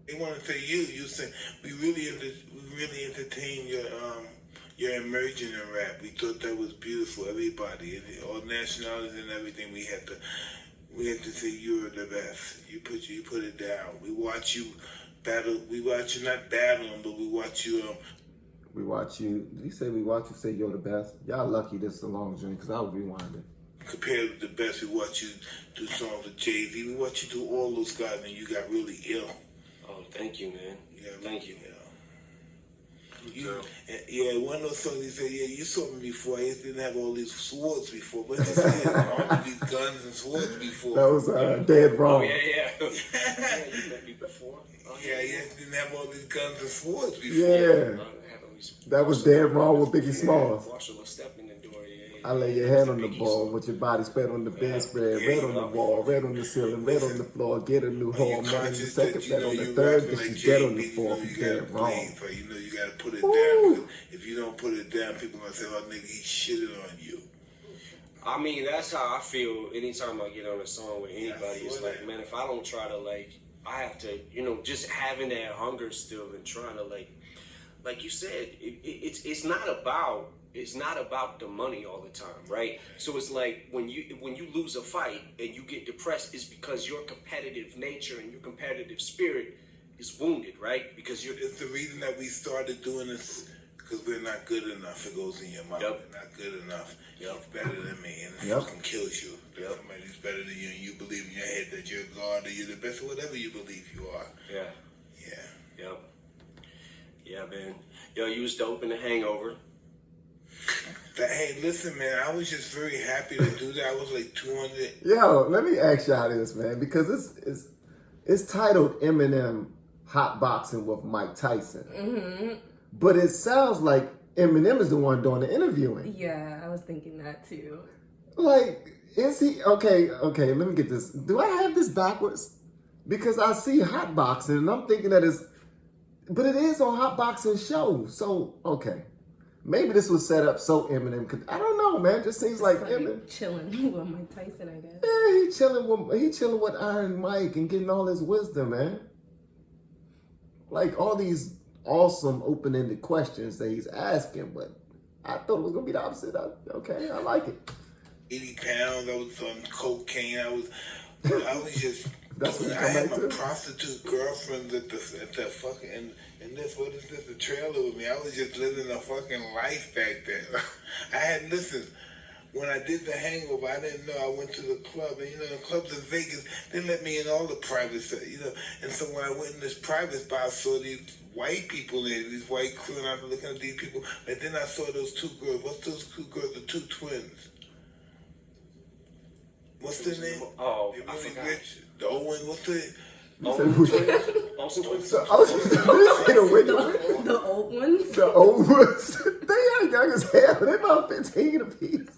[SPEAKER 4] they want to say you say we really entertain your emerging in rap. We thought that was beautiful. Everybody, all nationalities and everything. We had to say you're the best. You put it down. We watch you battle. We watch you not battling, but we watch you.
[SPEAKER 1] We watch you. Did he say we watch you say you're the best? Y'all lucky this is a long journey because I was rewinding.
[SPEAKER 4] Compared to the best, we watch you do songs with Jay-Z. We watch you do all those guys, and you got really ill.
[SPEAKER 2] Oh, thank you, man.
[SPEAKER 4] Yeah,
[SPEAKER 2] Thank you.
[SPEAKER 4] Yeah, one of those songs he said, yeah, you saw me before. I didn't have all these swords before. But you said all of these guns and swords before.
[SPEAKER 1] That was dead wrong.
[SPEAKER 2] Oh, yeah. Yeah, you met me before. Oh,
[SPEAKER 4] Yeah, you didn't have all these guns and swords before.
[SPEAKER 1] Yeah. That was dead wrong with Biggie Smalls.
[SPEAKER 2] Marshall was stepping in the door. Yeah.
[SPEAKER 1] I lay your head on the ball with your body spread on the bedspread, red on the wall, red on the ceiling, red on the floor. Get a new hole, man. The second, bet on the third, then she dead on the fourth. You dead wrong.
[SPEAKER 4] You know you gotta put it down. If you don't put it down, people gonna say, "Oh, nigga, he shitted on you."
[SPEAKER 2] I mean, that's how I feel anytime I get on a song with anybody.
[SPEAKER 4] Yeah,
[SPEAKER 2] It's like, man, if I don't try to, like, I have to, just having that hunger still and trying to, like you said, it's not about the money all the time, right? So it's like when you lose a fight and you get depressed, it's because your competitive nature and your competitive spirit is wounded, right? Because
[SPEAKER 4] It's the reason that we started doing this, because we're not good enough. It goes in your mind.
[SPEAKER 2] Yep.
[SPEAKER 4] We're not good enough.
[SPEAKER 2] Yep.
[SPEAKER 4] He's better than me, and it
[SPEAKER 1] Yep.
[SPEAKER 4] fucking kills you.
[SPEAKER 2] Yep.
[SPEAKER 4] Somebody who's better than you, and you believe in your head that you're God or you're the best, or whatever you believe you are.
[SPEAKER 2] yeah,
[SPEAKER 4] Yeah.
[SPEAKER 2] yeah, man. Yo, you was dope in The Hangover.
[SPEAKER 4] Hey, listen, man, I was just very happy to do that. I was like 200.
[SPEAKER 1] Yo, let me ask y'all this, man, because it's titled Eminem Hotboxing with Mike Tyson.
[SPEAKER 5] Mm-hmm.
[SPEAKER 1] But it sounds like Eminem is the one doing the interviewing.
[SPEAKER 5] Yeah, I was thinking that too.
[SPEAKER 1] Like, is he okay, let me get this. Do I have this backwards? Because I see Hotboxing and I'm thinking that but it is on Hotboxing show. So, okay. Maybe this was set up so Eminem could, I don't know, man. It just seems like Eminem.
[SPEAKER 5] Chilling with Mike Tyson, I guess.
[SPEAKER 1] Yeah, he chilling with Iron Mike and getting all his wisdom, man. Like all these awesome open-ended questions that he's asking, but I thought it was gonna be the opposite. Okay, I like it.
[SPEAKER 4] 80 pounds. I was on cocaine. I was just.
[SPEAKER 1] That's what you
[SPEAKER 4] I
[SPEAKER 1] come
[SPEAKER 4] had
[SPEAKER 1] back
[SPEAKER 4] my
[SPEAKER 1] to?
[SPEAKER 4] prostitute girlfriends at the fucking and this, what is this, a trailer with me. I was just living a fucking life back then. I had, listen, when I did The Hangover, I didn't know I went to the club. And, the clubs in Vegas, they let me in all the private stuff, And so when I went in this private spot, I saw these white people there, these white crew, and I was looking at these people. And then I saw those two girls. What's those two girls? The two twins. What's their name?
[SPEAKER 2] Oh,
[SPEAKER 4] They're
[SPEAKER 2] I
[SPEAKER 4] really
[SPEAKER 2] forgot.
[SPEAKER 4] rich. The Owen, what's the...
[SPEAKER 2] Olsen twins.
[SPEAKER 1] I was just gonna say the wicked.
[SPEAKER 5] The old ones?
[SPEAKER 1] The old ones. They are young as hell. They about 15 apiece.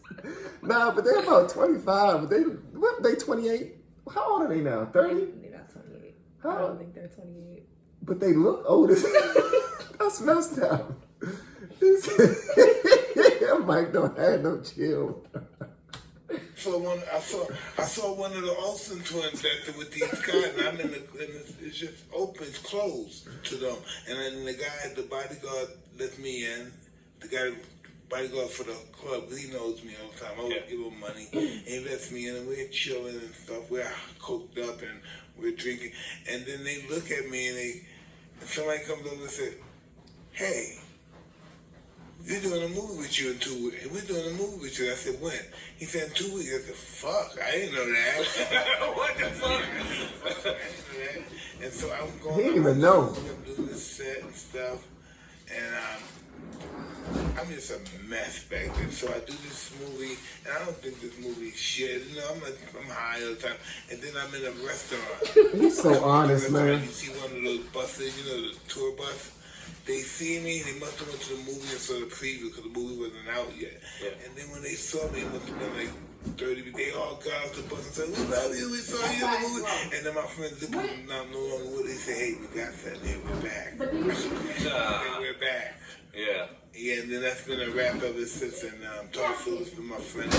[SPEAKER 1] Nah, but they're about 25. But they 28? How old are they now? 30?
[SPEAKER 5] They're not 28.
[SPEAKER 1] How?
[SPEAKER 5] I don't think they're 28.
[SPEAKER 1] But they look old as That's messed up. Mike don't have no chill.
[SPEAKER 4] I saw one of the Olsen twins that with these guys, and I'm and it's just open, it's closed to them. And then the bodyguard let me in. The guy, bodyguard for the club, he knows me all the time. I always give him money. And he lets me in, and we're chilling and stuff. We're coked up and we're drinking. And then they look at me and somebody comes over and says, "Hey, We're doing a movie with you in 2 weeks. We're doing a movie with you. I said, when? He said, in 2 weeks. I said, fuck, I didn't know that.
[SPEAKER 2] What the fuck?
[SPEAKER 4] I didn't know that. And so I'm going.
[SPEAKER 1] He didn't even know.
[SPEAKER 4] I'm doing this set and stuff, and I'm just a mess back then. So I do this movie, and I don't think this movie is shit. You know, I'm high all the time, and then I'm in a restaurant.
[SPEAKER 1] He's so honest, man.
[SPEAKER 4] You see one of those buses, you know, the tour bus. They see me, they must have went to the movie and saw the preview because the movie wasn't out yet.
[SPEAKER 2] Yeah.
[SPEAKER 4] And then when they saw me, it must have been like 30. They all got off the bus and said, "We love you, we saw you in the movie." And then my friends look at me, now no longer would. They say, "Hey, we got that. Hey, we're back. Hey, we're back."
[SPEAKER 2] Yeah.
[SPEAKER 4] Yeah, and then that's been a wrap ever since. And Todd Phillips been my friend.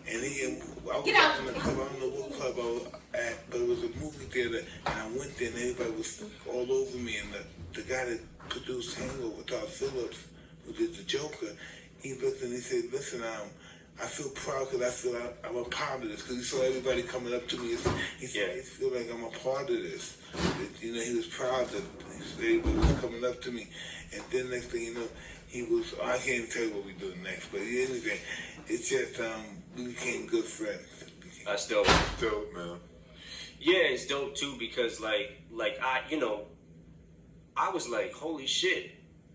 [SPEAKER 4] And I was in the club, I don't know what club I was at, but it was a movie theater. And I went there and everybody was all over me. And the guy that produced Hangover, Todd Phillips, who did the Joker, he looked and he said, "Listen, I feel proud because I feel I'm a part of this." Because he saw everybody coming up to me. He said, "I feel like I'm a part of this." You know, he was proud that everybody was coming up to me. And then next thing you know, he was, I can't tell you what we do next, but anyway, it's just, we became good friends.
[SPEAKER 2] That's dope.
[SPEAKER 3] Dope, man.
[SPEAKER 2] Yeah, it's dope too because like I was like, holy shit,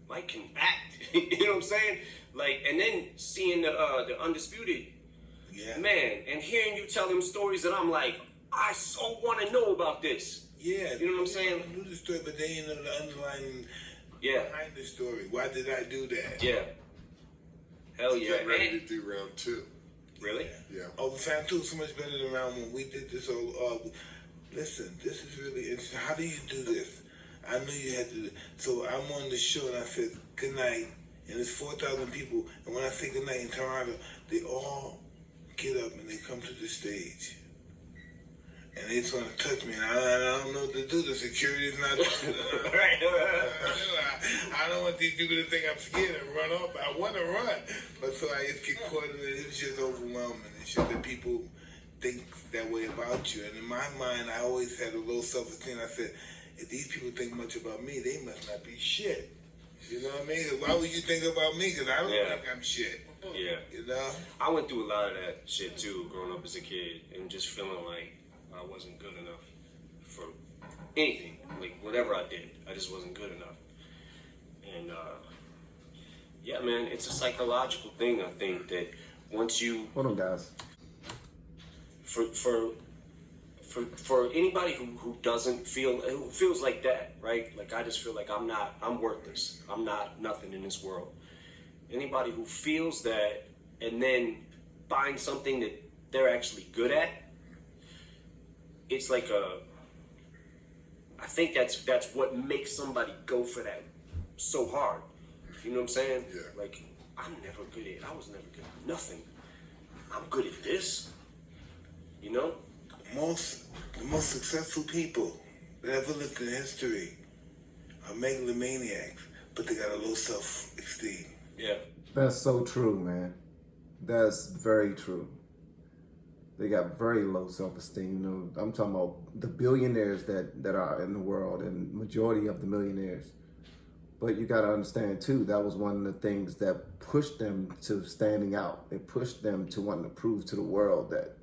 [SPEAKER 2] Mike can act. You know what I'm saying? Like, and then seeing the Undisputed, man, and hearing you tell them stories that I'm like, I so want to know about this.
[SPEAKER 4] Yeah,
[SPEAKER 2] you know what I'm saying?
[SPEAKER 4] I knew the story, but they didn't know the underlying behind the story. Why did I do that?
[SPEAKER 2] Yeah. Hell yeah.
[SPEAKER 3] Getting ready to do round 2.
[SPEAKER 2] Really?
[SPEAKER 3] Yeah.
[SPEAKER 4] Oh, round 2 is so much better than round 1. We did this all. Listen, this is really interesting. How do you do this? I knew you had to. So I'm on the show and I said good night, and it's 4,000 people. And when I say good night in Toronto, they all get up and they come to the stage. And they just want to touch me, and I don't know what to do. The security's not.
[SPEAKER 2] Right.
[SPEAKER 4] I don't want these people to think I'm scared and run off. I want to run, but so I just get caught in it. It was just overwhelming. It's just that people think that way about you. And in my mind, I always had a low self-esteem. I said, if these people think much about me, they must not be shit. You know what I mean? Why would you think about me? Because I don't think I'm shit.
[SPEAKER 2] Yeah.
[SPEAKER 4] You know?
[SPEAKER 2] I went through a lot of that shit too, growing up as a kid, and just feeling like I wasn't good enough for anything. Like, whatever I did, I just wasn't good enough. And, yeah, man, it's a psychological thing, I think, that once you...
[SPEAKER 1] Hold on, guys.
[SPEAKER 2] For anybody who doesn't feel, who feels like that, right? Like, I just feel like I'm worthless. I'm not nothing in this world. Anybody who feels that and then finds something that they're actually good at, it's like I think that's what makes somebody go for that so hard. You know what I'm saying?
[SPEAKER 3] Yeah.
[SPEAKER 2] Like, I'm never good at, I was never good at nothing. I'm good at this. You know?
[SPEAKER 4] The most successful people that ever lived in history are megalomaniacs, but they got a low self-esteem.
[SPEAKER 2] Yeah.
[SPEAKER 1] That's so true, man. That's very true. They got very low self-esteem. You know, I'm talking about the billionaires that are in the world and majority of the millionaires. But you got to understand too, that was one of the things that pushed them to standing out. It pushed them to wanting to prove to the world that,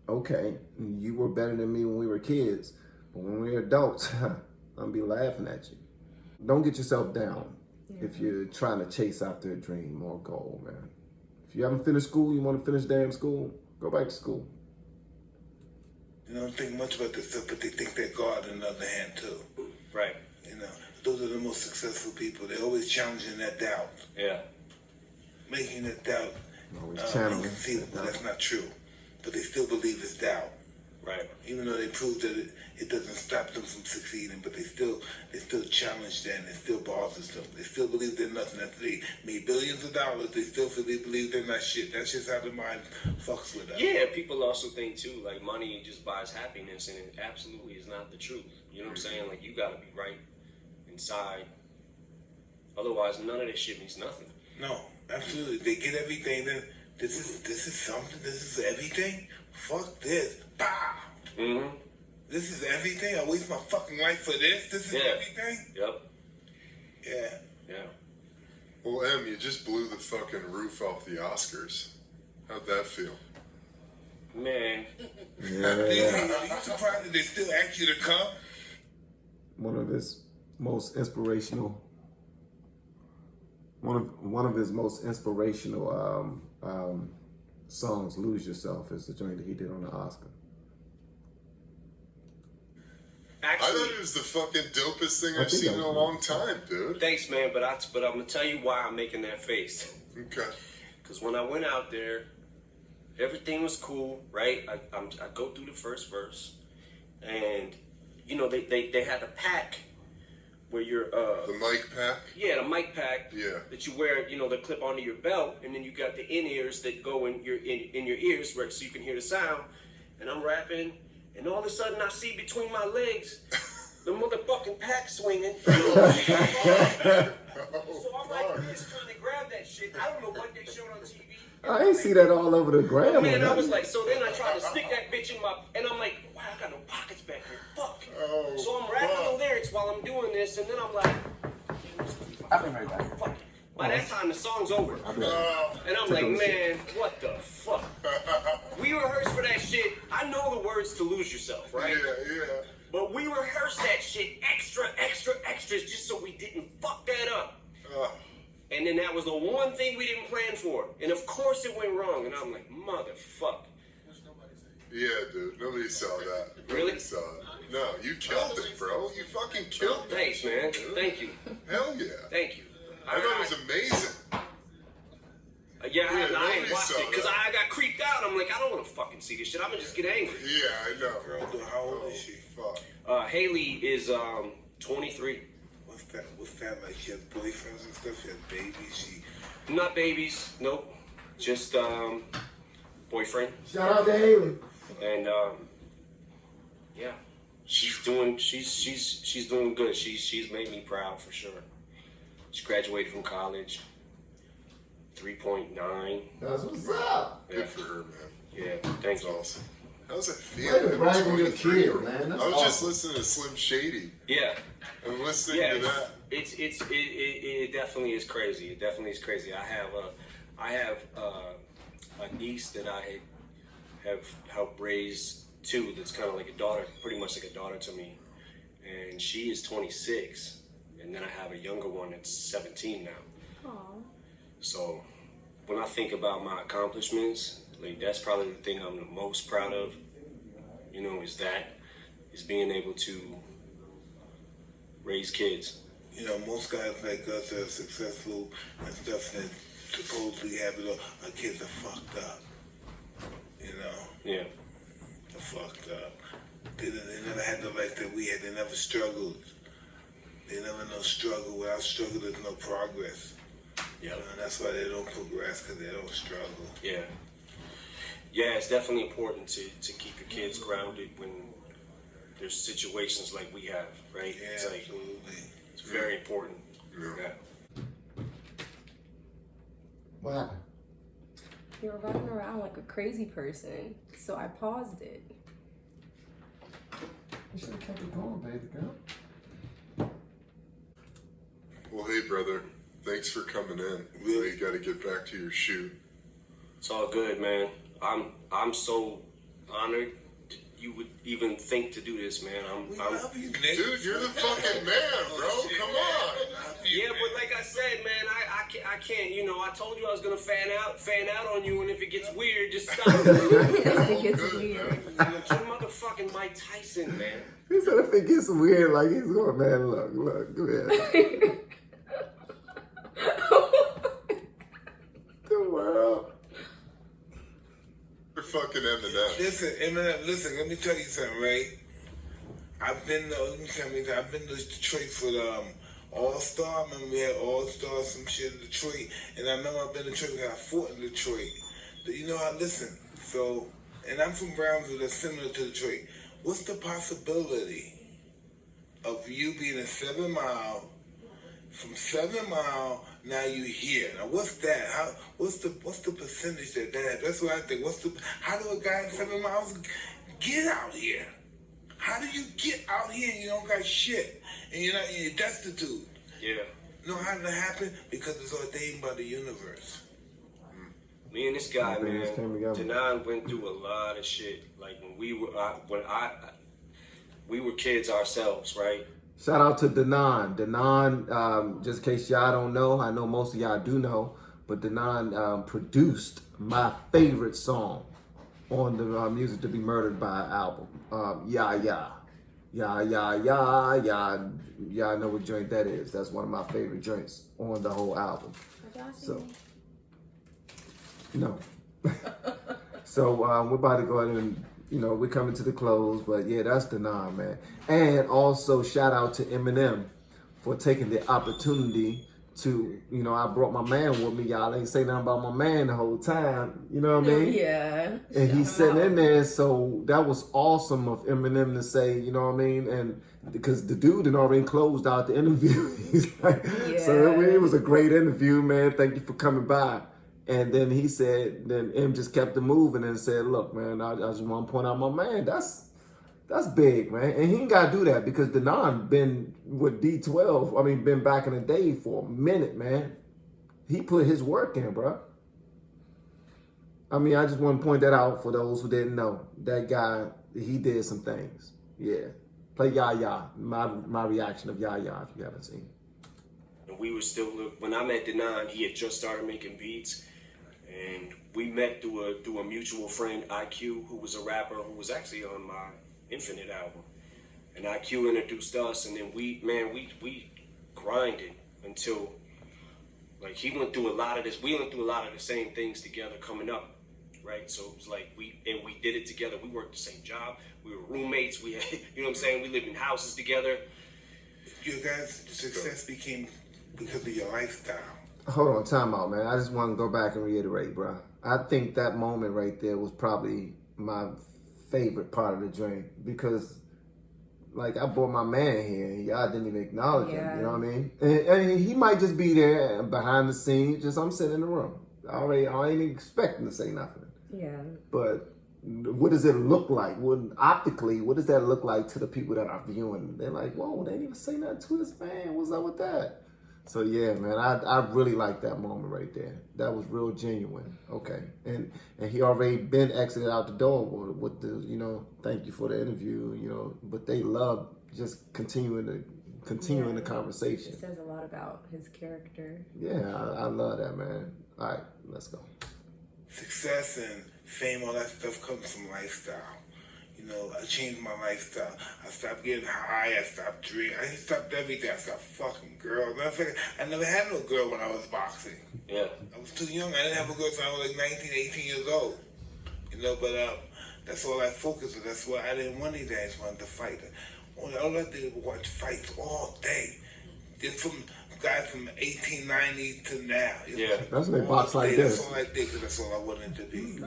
[SPEAKER 1] okay, you were better than me when we were kids, but when we're adults, I'm gonna be laughing at you. Don't get yourself down if you're trying to chase after a dream or a goal, man. If you haven't finished school, you want to finish damn school, go back to school.
[SPEAKER 4] They don't think much about this stuff, but they think they're God on the other hand too.
[SPEAKER 2] Right.
[SPEAKER 4] You know, those are the most successful people. They're always challenging that doubt.
[SPEAKER 2] Yeah.
[SPEAKER 4] Making that doubt
[SPEAKER 1] Always channeling.
[SPEAKER 4] inconceivable. That's not true. But they still believe it's doubt.
[SPEAKER 2] Right.
[SPEAKER 4] Even though they proved that it doesn't stop them from succeeding, but they still challenge that, and it still bothers them. They still believe they're nothing. After they made billions of dollars, they still believe they're not shit. That's just how the mind fucks with us.
[SPEAKER 2] Yeah, people also think too, like money just buys happiness, and it absolutely is not the truth. You know what I'm saying? Like, you gotta be right inside. Otherwise, none of this shit means nothing.
[SPEAKER 4] No, absolutely. They get everything. Then this is something. This is everything. Fuck this. Bah.
[SPEAKER 2] Mm-hmm.
[SPEAKER 4] This is everything. I waste my fucking life for this. This is everything.
[SPEAKER 2] Yep.
[SPEAKER 4] Yeah.
[SPEAKER 2] Yeah.
[SPEAKER 3] Well, Em, you just blew the fucking roof off the Oscars. How'd that feel?
[SPEAKER 2] Man,
[SPEAKER 4] Are you surprised that they still ask you to come?
[SPEAKER 1] One of his most inspirational. One of his most inspirational songs, "Lose Yourself," is the joint that he did on the Oscar.
[SPEAKER 3] I
[SPEAKER 2] actually,
[SPEAKER 3] thought it was the fucking dopest thing
[SPEAKER 1] I
[SPEAKER 3] I've
[SPEAKER 1] think
[SPEAKER 3] seen
[SPEAKER 1] that
[SPEAKER 3] in a
[SPEAKER 1] was
[SPEAKER 3] long time, dude.
[SPEAKER 2] thanks, man. But I'm gonna tell you why I'm making that face.
[SPEAKER 3] Okay.
[SPEAKER 2] Because when I went out there, everything was cool, right? I go through the first verse, and you know they had the pack where you're
[SPEAKER 3] The mic pack?
[SPEAKER 2] yeah, the mic pack
[SPEAKER 3] Yeah.
[SPEAKER 2] that you wear, you know, the clip onto your belt, and then you got the in-ears that go in your ears, right, so you can hear the sound. And I'm rapping, and all of a sudden I see between my legs the motherfucking pack swinging. So I'm like this trying to grab that shit. I don't know what they showed on TV.
[SPEAKER 1] I ain't see that all over the gram.
[SPEAKER 2] Man, I was like, so then I tried to stick that bitch in my, and I'm like, wow, I got no pockets back here. Fuck.
[SPEAKER 3] Oh,
[SPEAKER 2] So I'm rapping
[SPEAKER 3] fuck.
[SPEAKER 2] the lyrics while I'm doing this, and then I'm like,
[SPEAKER 1] I'll be right back.
[SPEAKER 2] fuck. By that time, the song's over.
[SPEAKER 3] Oh.
[SPEAKER 2] And I'm like, man, what the fuck? We rehearsed for that shit. I know the words to Lose Yourself, right?
[SPEAKER 3] Yeah.
[SPEAKER 2] But we rehearsed that shit extras just so we didn't fuck that up. And then that was the one thing we didn't plan for. And of course it went wrong. And I'm like, motherfucker.
[SPEAKER 3] Yeah, dude. Nobody saw that.
[SPEAKER 2] Really?
[SPEAKER 3] Nobody saw it. No, you killed it, bro. You fucking killed it.
[SPEAKER 2] Thanks, man. Thank you.
[SPEAKER 3] Hell yeah.
[SPEAKER 2] Thank you.
[SPEAKER 3] I thought it was amazing.
[SPEAKER 2] Yeah, I ain't
[SPEAKER 3] nobody
[SPEAKER 2] watched
[SPEAKER 3] saw
[SPEAKER 2] it because
[SPEAKER 3] that.
[SPEAKER 2] I got creeped out. I'm like, I don't want to fucking see this shit. I'm going to just get angry.
[SPEAKER 3] Yeah, I know.
[SPEAKER 4] Girl, dude, how old is she?
[SPEAKER 3] Fuck.
[SPEAKER 2] Haley is 23.
[SPEAKER 4] What's that like? She has boyfriends and stuff. She has babies.
[SPEAKER 2] Not babies. Nope. Just boyfriend.
[SPEAKER 1] Shout out to Haley.
[SPEAKER 2] And yeah, she's doing good. She's made me proud for sure. She graduated from college. 3.9.
[SPEAKER 1] That's what's up.
[SPEAKER 3] Good for her, man.
[SPEAKER 2] Yeah, thank
[SPEAKER 3] That's
[SPEAKER 2] you.
[SPEAKER 3] awesome. How's that feel?
[SPEAKER 1] Way to brag on your
[SPEAKER 3] 23.
[SPEAKER 1] kid, man. That's
[SPEAKER 3] I was just
[SPEAKER 1] awesome.
[SPEAKER 3] listening to Slim Shady
[SPEAKER 2] Yeah,
[SPEAKER 3] and listening
[SPEAKER 2] yeah.
[SPEAKER 3] to that.
[SPEAKER 2] It definitely is crazy. It definitely is crazy. I have a niece that I have helped raise too. That's kind of like a daughter, pretty much like a daughter to me. And she is 26, and then I have a younger one that's 17 now.
[SPEAKER 5] Aww.
[SPEAKER 2] So when I think about my accomplishments, like that's probably the thing I'm the most proud of, you know, is being able to raise kids.
[SPEAKER 4] You know, most guys like us that are successful and stuff that supposedly have it all, our kids are fucked up. You know,
[SPEAKER 2] Yeah.
[SPEAKER 4] they're fucked up. They never had the life that we had. They never struggled. They never know struggle. Without struggle, there's no progress.
[SPEAKER 2] Yeah.
[SPEAKER 4] And that's why they don't progress, because they don't struggle.
[SPEAKER 2] Yeah. Yeah, it's definitely important to keep your kids grounded when there's situations like we have, right?
[SPEAKER 4] Yeah,
[SPEAKER 2] It's like,
[SPEAKER 4] absolutely.
[SPEAKER 2] it's very important.
[SPEAKER 3] Yeah.
[SPEAKER 1] What happened?
[SPEAKER 5] You were running around like a crazy person, so I paused it.
[SPEAKER 1] You should have kept it going, baby girl.
[SPEAKER 3] Well, hey, brother. Thanks for coming in. Really, you got to get back to your shoot.
[SPEAKER 2] It's all good, man. I'm so honored that you would even think to do this, man.
[SPEAKER 4] We
[SPEAKER 2] I'm
[SPEAKER 4] love you, nigga.
[SPEAKER 3] Dude, you're the fucking man, bro. Come on.
[SPEAKER 2] yeah, but like I said, man, I can't. You know, I told you I was gonna fan out on you, and if it gets weird, just stop.
[SPEAKER 5] It gets
[SPEAKER 3] good,
[SPEAKER 5] weird.
[SPEAKER 2] You're motherfucking Mike Tyson, man.
[SPEAKER 1] He said if it gets weird, like he's going, man, look, go ahead. The world.
[SPEAKER 3] You're fucking Eminem.
[SPEAKER 4] Listen, Eminem, listen, let me tell you something, right? I've been to Detroit for the All-Star. Remember we had All-Star, some shit in Detroit. And I remember I've been to Detroit because I fought in Detroit. You know, I listen. So, and I'm from Brownsville, that's similar to Detroit. What's the possibility of you being a 7 Mile, from 7 Mile, now you here? Now what's that? What's the percentage that? That's what I think. How do a guy in 7 Miles get out here? How do you get out here and you don't got shit and you're destitute?
[SPEAKER 2] Yeah.
[SPEAKER 4] You know how did it happen? Because it's ordained by the universe.
[SPEAKER 2] Me and this guy,
[SPEAKER 1] Things
[SPEAKER 2] man,
[SPEAKER 1] came together.
[SPEAKER 2] Denon went through a lot of shit. Like when we were kids ourselves, right?
[SPEAKER 1] Shout out to Denon. Denon, just in case y'all don't know, I know most of y'all do know, but Denon produced my favorite song on the Music to Be Murdered By album. Yeah, yeah. Yeah, yeah, yeah, yeah. Y'all know what joint that is. That's one of my favorite joints on the whole album. So, no. So we're about to go ahead and, we're coming to the close, but yeah, that's Denon, man. And also shout out to Eminem for taking the opportunity to, I brought my man with me. Y'all ain't say nothing about my man the whole time. You know what I mean?
[SPEAKER 5] Yeah.
[SPEAKER 1] And he's sitting in there, so that was awesome of Eminem to say, you know what I mean? And because the dude had already closed out the interview. He's like, so it was a great interview, man. Thank you for coming by. And then he said, then M just kept it moving and said, look, man, I just want to point out my man. That's big, man. And he ain't got to do that because Denon been with D12, been back in the day for a minute, man. He put his work in, bro. I just want to point that out for those who didn't know. That guy, he did some things. Yeah. Play Ya-Ya. My reaction of Ya-Ya if you haven't seen it.
[SPEAKER 2] And we were still, when I met Denon, he had just started making beats. And we met through a mutual friend, IQ, who was a rapper who was actually on my Infinite album. And IQ introduced us, and then we grinded until, like, he went through a lot of this. We went through a lot of the same things together coming up, right? So it was like we did it together. We worked the same job. We were roommates. We had, you know what I'm saying? We lived in houses together.
[SPEAKER 4] Your guys' success became because of your lifestyle.
[SPEAKER 1] Hold on, time out, man. I just want to go back and reiterate, bro. I think that moment right there was probably my favorite part of the joint because, like, I brought my man here and y'all didn't even acknowledge him, you know what I mean? And he might just be there behind the scenes, just I'm sitting in the room. I ain't expecting to say nothing.
[SPEAKER 5] Yeah.
[SPEAKER 1] But what does it look like? Optically, what does that look like to the people that are viewing? They're like, whoa, they didn't even say nothing to his man. What's up with that? So yeah, man, I really like that moment right there. That was real genuine. Okay, and he already been exited out the door with the, thank you for the interview, but they love just continuing the conversation.
[SPEAKER 5] It says a lot about his character.
[SPEAKER 1] Yeah, I love that, man. All right, let's go.
[SPEAKER 4] Success and fame, all that stuff comes from lifestyle. I changed my lifestyle. I stopped getting high. I stopped drinking. I stopped everything. I stopped fucking girls. I never had no girl when I was boxing.
[SPEAKER 2] Yeah.
[SPEAKER 4] I was too young. I didn't have a girl until I was like 19, 18 years old. But that's all I focused on. That's why I didn't want anything. I just wanted to fight. All I did was watch fights all day. Just from guys from 1890 to now.
[SPEAKER 2] Yeah.
[SPEAKER 1] That's when they box like this.
[SPEAKER 4] That's all I did because that's all I wanted to be.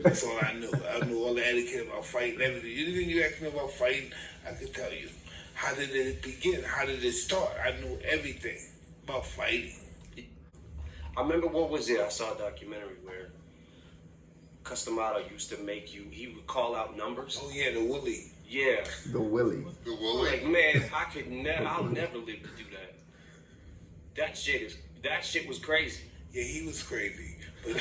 [SPEAKER 4] That's all I knew. I knew all the etiquette about fighting, everything. Anything you asked me about fighting, I could tell you. How did it begin? How did it start? I knew everything about fighting.
[SPEAKER 2] I remember, what was it? I saw a documentary where Customado used to make you, he would call out numbers.
[SPEAKER 4] Oh yeah, the Willie.
[SPEAKER 2] Yeah.
[SPEAKER 1] The Willie.
[SPEAKER 3] The Willie.
[SPEAKER 2] Like, man, I'll never live to do that. That shit was crazy.
[SPEAKER 4] Yeah, he was crazy. But,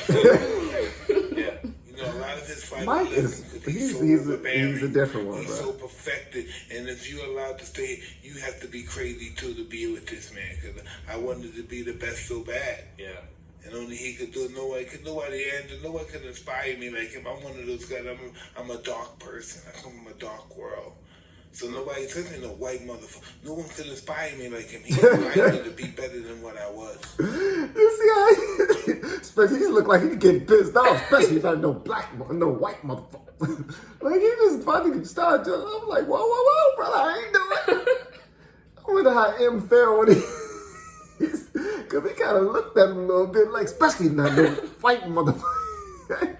[SPEAKER 2] Yeah.
[SPEAKER 4] a lot of his fights.
[SPEAKER 1] Mike he's a different one,
[SPEAKER 4] He's
[SPEAKER 1] bro.
[SPEAKER 4] so perfected, and if you're allowed to stay, you have to be crazy too to be with this man. Because I wanted to be the best so bad.
[SPEAKER 2] Yeah.
[SPEAKER 4] And only he could do it. Nobody could inspire me like him. I'm one of those guys. I'm a dark person. I come from a dark world. So nobody says me no white motherfucker. No one could inspire me like him. He inspired me to be better than what I was.
[SPEAKER 1] You see how especially he look like he's getting pissed off, especially like no white motherfucker. Like he just about to start just, I'm like, whoa, brother, I ain't doing it. I wonder how M felt when because he kind of looked at him a little bit like, especially not no white motherfucker.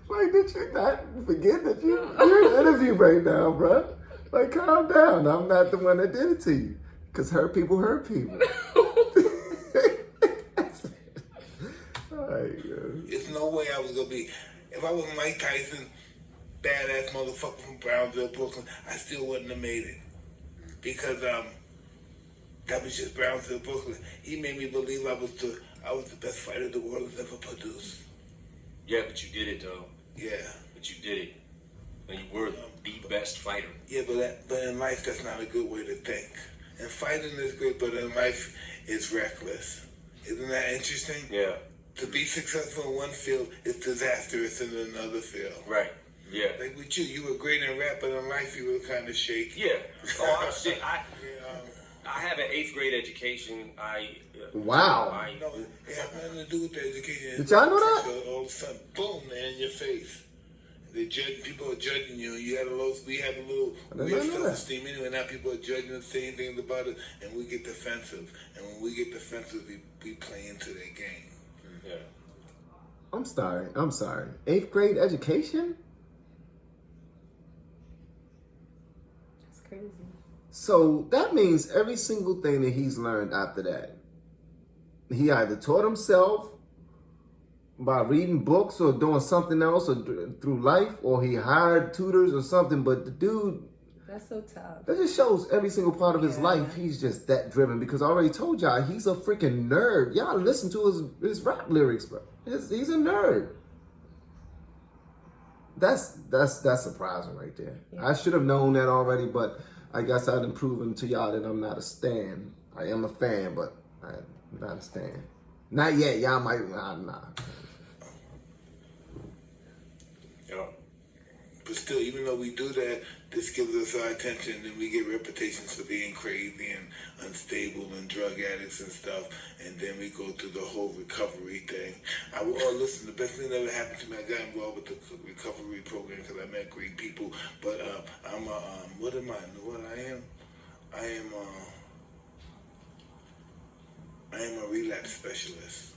[SPEAKER 1] Like, did you not forget that you're in an interview right now, bro? Like, calm down. I'm not the one that did it to you. Because hurt people hurt people. All right,
[SPEAKER 4] There's no way I was going to be. If I was Mike Tyson, badass motherfucker from Brownsville, Brooklyn, I still wouldn't have made it. Because That was just Brownsville, Brooklyn. He made me believe I was the best fighter the world has ever produced.
[SPEAKER 2] Yeah, but you did it though.
[SPEAKER 4] Yeah.
[SPEAKER 2] But you did it. And you were the best fighter.
[SPEAKER 4] Yeah, but in life, that's not a good way to think. And fighting is good, but in life, it's reckless. Isn't that interesting?
[SPEAKER 2] Yeah.
[SPEAKER 4] To be successful in one field is disastrous in another field.
[SPEAKER 2] Right. Yeah.
[SPEAKER 4] Like with you were great in rap, but in life you were kind of shaky.
[SPEAKER 2] Yeah. Oh, shit. I have an 8th grade education.
[SPEAKER 1] Wow.
[SPEAKER 4] No, it had nothing to do with the education.
[SPEAKER 1] Did y'all know that?
[SPEAKER 4] So all of a sudden, boom, they're in your face. People are judging you. We had a little weird self-esteem anyway. Now people are judging us, saying things about it, and we get defensive. And when we get defensive, we play into their game.
[SPEAKER 2] Yeah.
[SPEAKER 1] I'm sorry. 8th grade education?
[SPEAKER 5] That's crazy.
[SPEAKER 1] So that means every single thing that he's learned after that, he either taught himself by reading books or doing something else or through life, or he hired tutors or something. But the dude,
[SPEAKER 5] That's so tough.
[SPEAKER 1] that just shows every single part of his life. He's just that driven, because I already told y'all he's a freaking nerd. Y'all listen to his rap lyrics, bro. He's a nerd. That's surprising right there.
[SPEAKER 5] Yeah.
[SPEAKER 1] I should have known that already, but I guess I'd proven to y'all that I'm not a stan. I am a fan, but I'm not a stan. Not yet. Y'all might nah.
[SPEAKER 2] Yeah.
[SPEAKER 4] But still, even though we do that, this gives us our attention, and we get reputations for being crazy and unstable and drug addicts and stuff. And then we go through the whole recovery thing. Listen, the best thing that ever happened to me, I got involved with the recovery program because I met great people. But I'm a, what am I? What I am? I am a relapse specialist.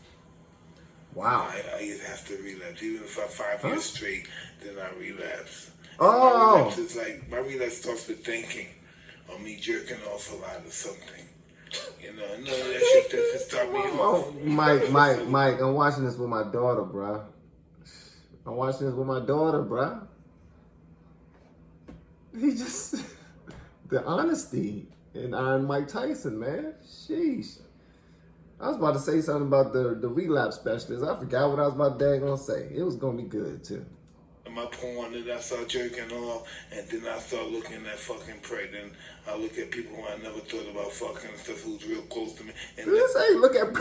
[SPEAKER 1] Wow.
[SPEAKER 4] I have to relapse. Even if I'm 5 years straight, then I relapse.
[SPEAKER 1] Oh.
[SPEAKER 4] My relapse is like, my relapse starts with thinking or me jerking off a lot or something. You know, no, that shit that just start me off.
[SPEAKER 1] Oh, Mike, I'm watching this with my daughter, bruh. He just, the honesty in Iron Mike Tyson, man. Sheesh. I was about to say something about the relapse specialist. I forgot what I was about to say. It was going to be good, too.
[SPEAKER 4] My porn, and I start jerking off, and then I start looking at fucking pregnant. I look at people who I never thought about fucking and stuff, who's real close to me. And
[SPEAKER 1] Did you say look at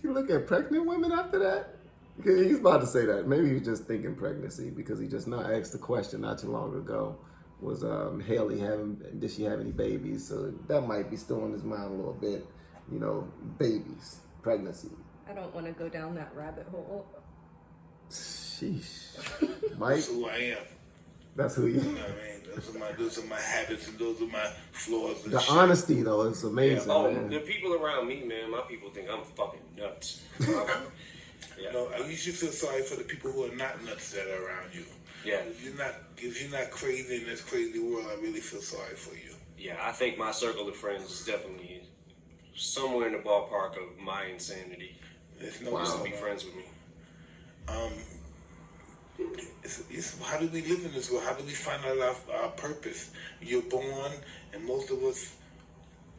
[SPEAKER 1] you look at pregnant women after that? Because he's about to say that. Maybe he's just thinking pregnancy, because he just not asked the question not too long ago. Was Haley did she have any babies? So that might be still in his mind a little bit. You know, babies, pregnancy.
[SPEAKER 5] I don't want to go down that rabbit hole.
[SPEAKER 1] Sheesh. Mike,
[SPEAKER 4] that's who I am.
[SPEAKER 1] that's who you
[SPEAKER 4] You know what I mean? Those are my habits, and those are my flaws. And
[SPEAKER 1] The
[SPEAKER 4] shit.
[SPEAKER 1] honesty, though, is amazing, man.
[SPEAKER 2] The people around me, man, my people think I'm fucking nuts. Yeah.
[SPEAKER 4] No, you should feel sorry for the people who are not nuts that are around you.
[SPEAKER 2] Yeah.
[SPEAKER 4] If you're not crazy in this crazy world, I really feel sorry for you.
[SPEAKER 2] Yeah, I think my circle of friends is definitely somewhere in the ballpark of my insanity.
[SPEAKER 4] There's no
[SPEAKER 2] Just to be friends with me.
[SPEAKER 4] How do we live in this world? How do we find out our purpose? You're born, and most of us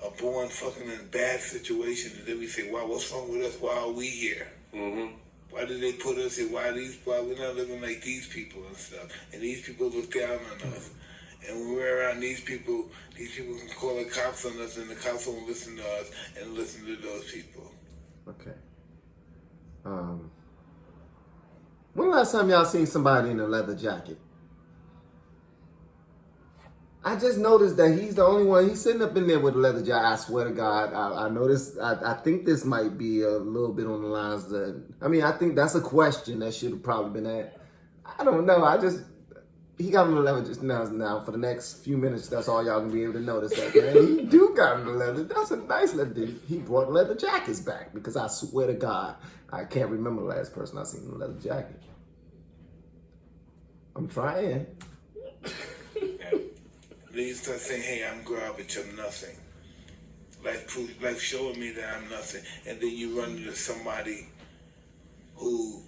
[SPEAKER 4] are born fucking in bad situations, and then we say, "Wow, what's wrong with us? Why are we here?
[SPEAKER 2] Mm-hmm.
[SPEAKER 4] Why did they put us here? Why we're not living like these people and stuff? And these people look down on us. And when we're around these people can call the cops on us, and the cops won't listen to us and listen to those people."
[SPEAKER 1] Okay. When last time y'all seen somebody in a leather jacket? I just noticed that he's the only one. He's sitting up in there with a leather jacket. I swear to God, I noticed. I think this might be a little bit on the lines that. I think that's a question that should have probably been asked. I don't know. He got him the leather just now. For the next few minutes, that's all y'all gonna be able to notice that, man. He do got him the leather. That's a nice leather. He brought leather jackets back, because I swear to God, I can't remember the last person I seen in a leather jacket. I'm trying.
[SPEAKER 4] Then you start saying, "Hey, I'm garbage. I'm nothing." Life showing me that I'm nothing, and then you run into somebody who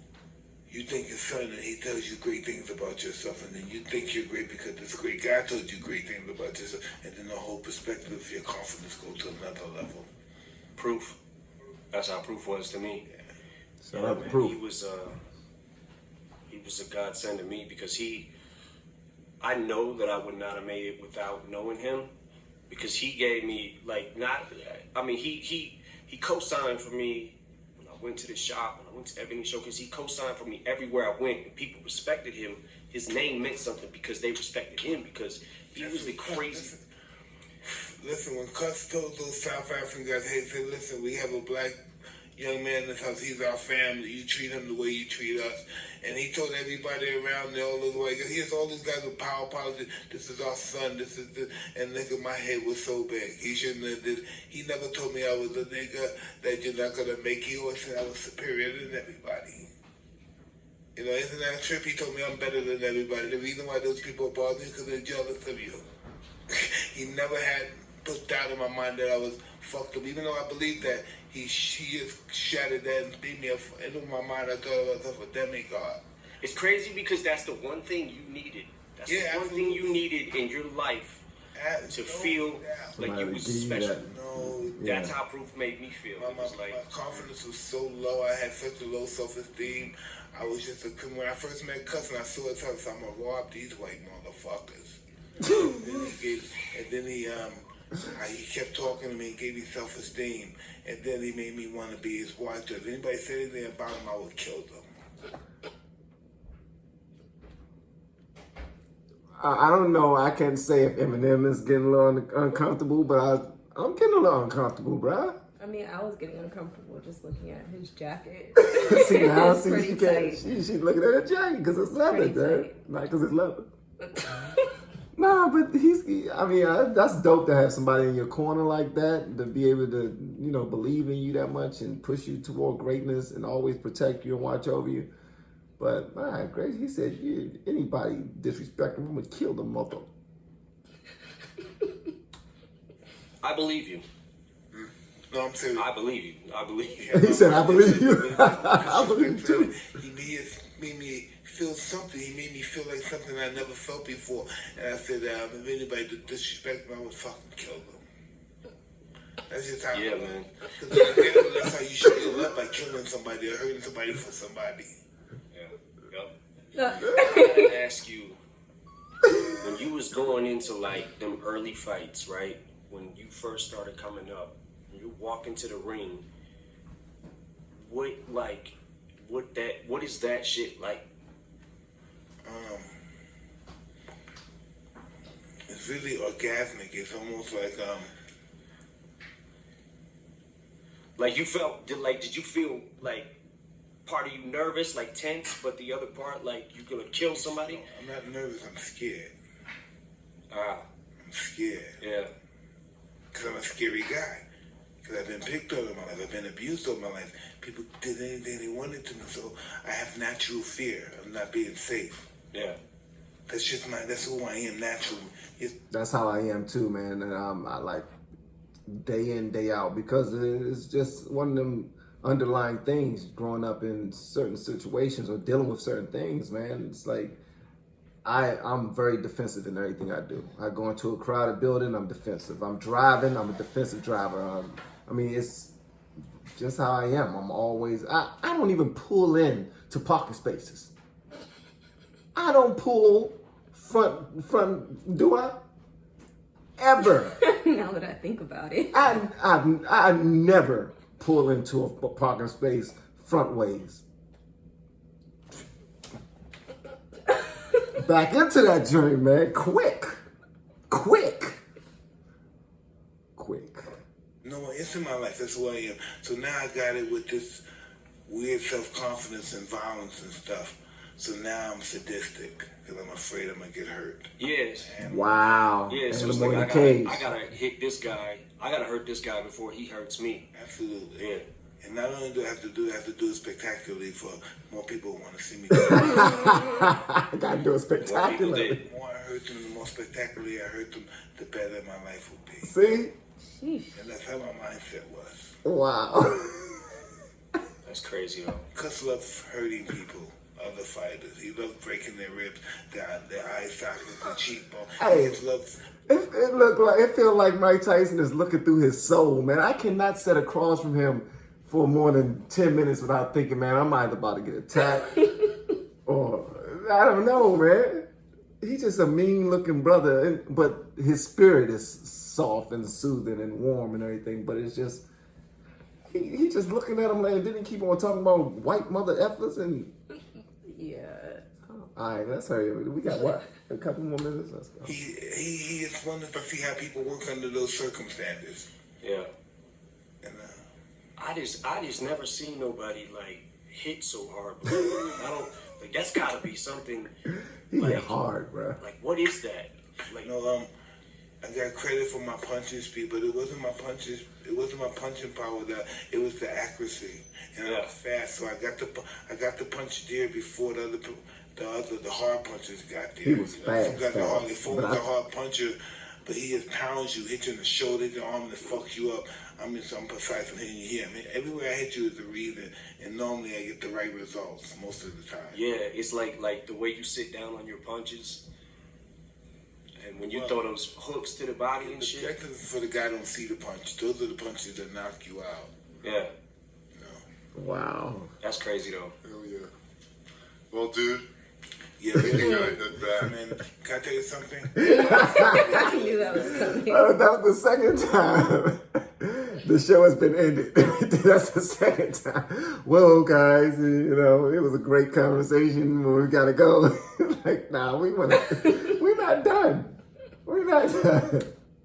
[SPEAKER 4] you think your son and he tells you great things about yourself, and then you think you're great because this great guy told you great things about yourself, and then the whole perspective of your confidence goes to another level.
[SPEAKER 2] Proof. That's how Proof was to me.
[SPEAKER 1] So
[SPEAKER 2] Yeah,
[SPEAKER 1] that's
[SPEAKER 2] man,
[SPEAKER 1] proof.
[SPEAKER 2] he was a godsend to me because I know that I would not have made it without knowing him, because he gave me he co-signed for me when I went to the shop, when I went to Ebony Showcase. He co-signed for me everywhere I went, and people respected him. His name meant something because they respected him, because he was the crazy.
[SPEAKER 4] Listen, when Cuss told those South African guys, hey, said, listen, we have a black young man in this house. He's our family. You treat him the way you treat us. And he told everybody around there all those white guys, here's all these guys with power politics. This is our son. This is the, and nigga, my head was so big. He shouldn't have did. He never told me I was a nigga that you're not gonna make. He always said I was superior than everybody. You know, isn't that a trip? He told me I'm better than everybody. The reason why those people are bothering you because they're jealous of you. He never had put doubt in my mind that I was fucked up. Even though I believe that he just shattered that and beat me up. In my mind, I thought I was a demigod.
[SPEAKER 2] It's crazy because that's the one thing you needed. That's the one thing you needed in your life to feel like you was special. That's how Proof made me feel.
[SPEAKER 4] My confidence was so low. I had such a low self-esteem. I was just when I first met Cuss and I saw his house, I'm gonna rob these white motherfuckers. and then he kept talking to me and gave me self-esteem. And then he made me want to be his wife. If anybody said anything about him, I would kill them.
[SPEAKER 1] I don't know. I can't say if Eminem is getting a little uncomfortable, but I'm getting a little uncomfortable, bruh.
[SPEAKER 5] I mean, I was getting uncomfortable just looking at his jacket.
[SPEAKER 1] See now,
[SPEAKER 5] It's pretty
[SPEAKER 1] she's looking at her jacket because it's leather, dude. Not because it's leather. Nah, but that's dope to have somebody in your corner like that, to be able to, believe in you that much and push you toward greatness and always protect you and watch over you. But, my Grace, he said, anybody disrespect him, I'm going to kill the mother.
[SPEAKER 2] I believe you.
[SPEAKER 4] No, I'm serious.
[SPEAKER 2] I believe you. I believe you.
[SPEAKER 1] He said, I believe you. I believe you too.
[SPEAKER 4] He made me feel something. He made me feel like something I never felt before. And I said, if anybody disrespect me, I would fucking kill them. That's just how
[SPEAKER 2] Yeah, man.
[SPEAKER 4] That's how you show your love, by killing somebody or hurting somebody for somebody.
[SPEAKER 2] Yep. I gotta ask you, when you was going into like them early fights, right? When you first started coming up, when you walk into the ring, what is that shit like?
[SPEAKER 4] It's really orgasmic. It's almost
[SPEAKER 2] like you felt, did you feel like part of you nervous, like tense, but the other part like you gonna kill somebody?
[SPEAKER 4] I'm not nervous, I'm scared.
[SPEAKER 2] I'm
[SPEAKER 4] scared.
[SPEAKER 2] Yeah.
[SPEAKER 4] Because I'm a scary guy. Because I've been picked on in my life. I've been abused all my life. People did anything they wanted to me. So I have natural fear of not being safe.
[SPEAKER 2] Yeah.
[SPEAKER 4] That's who I am naturally.
[SPEAKER 1] That's how I am too, man. And I like day in, day out, because it's just one of them underlying things growing up in certain situations or dealing with certain things, man. It's like I'm very defensive in everything I do. I go into a crowded building, I'm defensive. I'm driving, I'm a defensive driver. It's just how I am. I'm always, I don't even pull in to parking spaces. I don't pull front, do I? Ever.
[SPEAKER 5] Now that I think about it.
[SPEAKER 1] I never pull into a parking space front ways. Back into that journey, man. Quick.
[SPEAKER 4] No, it's in my life. That's who I am. So now I got it with this weird self-confidence and violence and stuff. So now I'm sadistic because I'm afraid I'm going to get hurt.
[SPEAKER 2] Yes.
[SPEAKER 1] Wow.
[SPEAKER 2] Yeah, so it's like I gotta hit this guy. I gotta hurt this guy before he hurts me.
[SPEAKER 4] Absolutely.
[SPEAKER 2] Yeah.
[SPEAKER 4] And not only do I have to do it spectacularly for more people who want to see me.
[SPEAKER 1] I gotta do it spectacularly.
[SPEAKER 4] The more I hurt them, the more spectacularly I hurt them, the better my life will be.
[SPEAKER 1] See?
[SPEAKER 5] Sheesh.
[SPEAKER 4] And that's how my mindset was.
[SPEAKER 1] Wow.
[SPEAKER 2] That's crazy, though.
[SPEAKER 4] Cuss love hurting people. other fighters. He loved breaking their ribs, their eye sockets, their cheekbone.
[SPEAKER 1] Hey.
[SPEAKER 4] He just loved.
[SPEAKER 1] It looked like, it feel like Mike Tyson is looking through his soul, man. I cannot sit across from him for more than 10 minutes without thinking, man, I'm either about to get attacked or I don't know, man. He's just a mean looking brother, but his spirit is soft and soothing and warm and everything. But it's just, he just looking at him like, didn't he keep on talking about white mother effers and.
[SPEAKER 5] Yeah.
[SPEAKER 1] All right, let's hurry up. We got what? A couple more minutes? Let's go.
[SPEAKER 4] He is wonderful to see how people work under those circumstances.
[SPEAKER 2] Yeah.
[SPEAKER 4] And,
[SPEAKER 2] I just never seen nobody like hit so hard. Bro. I don't like that's gotta be something.
[SPEAKER 1] He
[SPEAKER 2] like,
[SPEAKER 1] hit hard, bro.
[SPEAKER 2] Like what is that? Like
[SPEAKER 4] I got credit for my punches, but it wasn't my punches. It wasn't my punching power. It was the accuracy, and I was fast. So I got the punch there before the hard punches got there.
[SPEAKER 1] He was fast.
[SPEAKER 4] Foreman's a hard puncher, but he just pounds you, hit you in the shoulder, the arm, and fucks you up. I'm precise from hitting you here. I mean, everywhere I hit you is a reason, and normally I get the right results most of the time.
[SPEAKER 2] yeah, it's like the way you sit down on your punches. And when you throw those hooks to the body and shit.
[SPEAKER 4] The objective is for the guy don't see the punch. Those are the punches that knock you out.
[SPEAKER 2] Yeah.
[SPEAKER 4] You know?
[SPEAKER 1] Wow.
[SPEAKER 2] That's crazy though.
[SPEAKER 3] Hell yeah. Well, dude,
[SPEAKER 4] Yeah,
[SPEAKER 3] I think I gotta head back.
[SPEAKER 4] man, can I tell you something?
[SPEAKER 5] I knew that was coming.
[SPEAKER 1] That was the second time the show has been ended. That's the second time. Well, guys, you know, it was a great conversation, but we gotta go. Like, nah, we're not done. We're not done.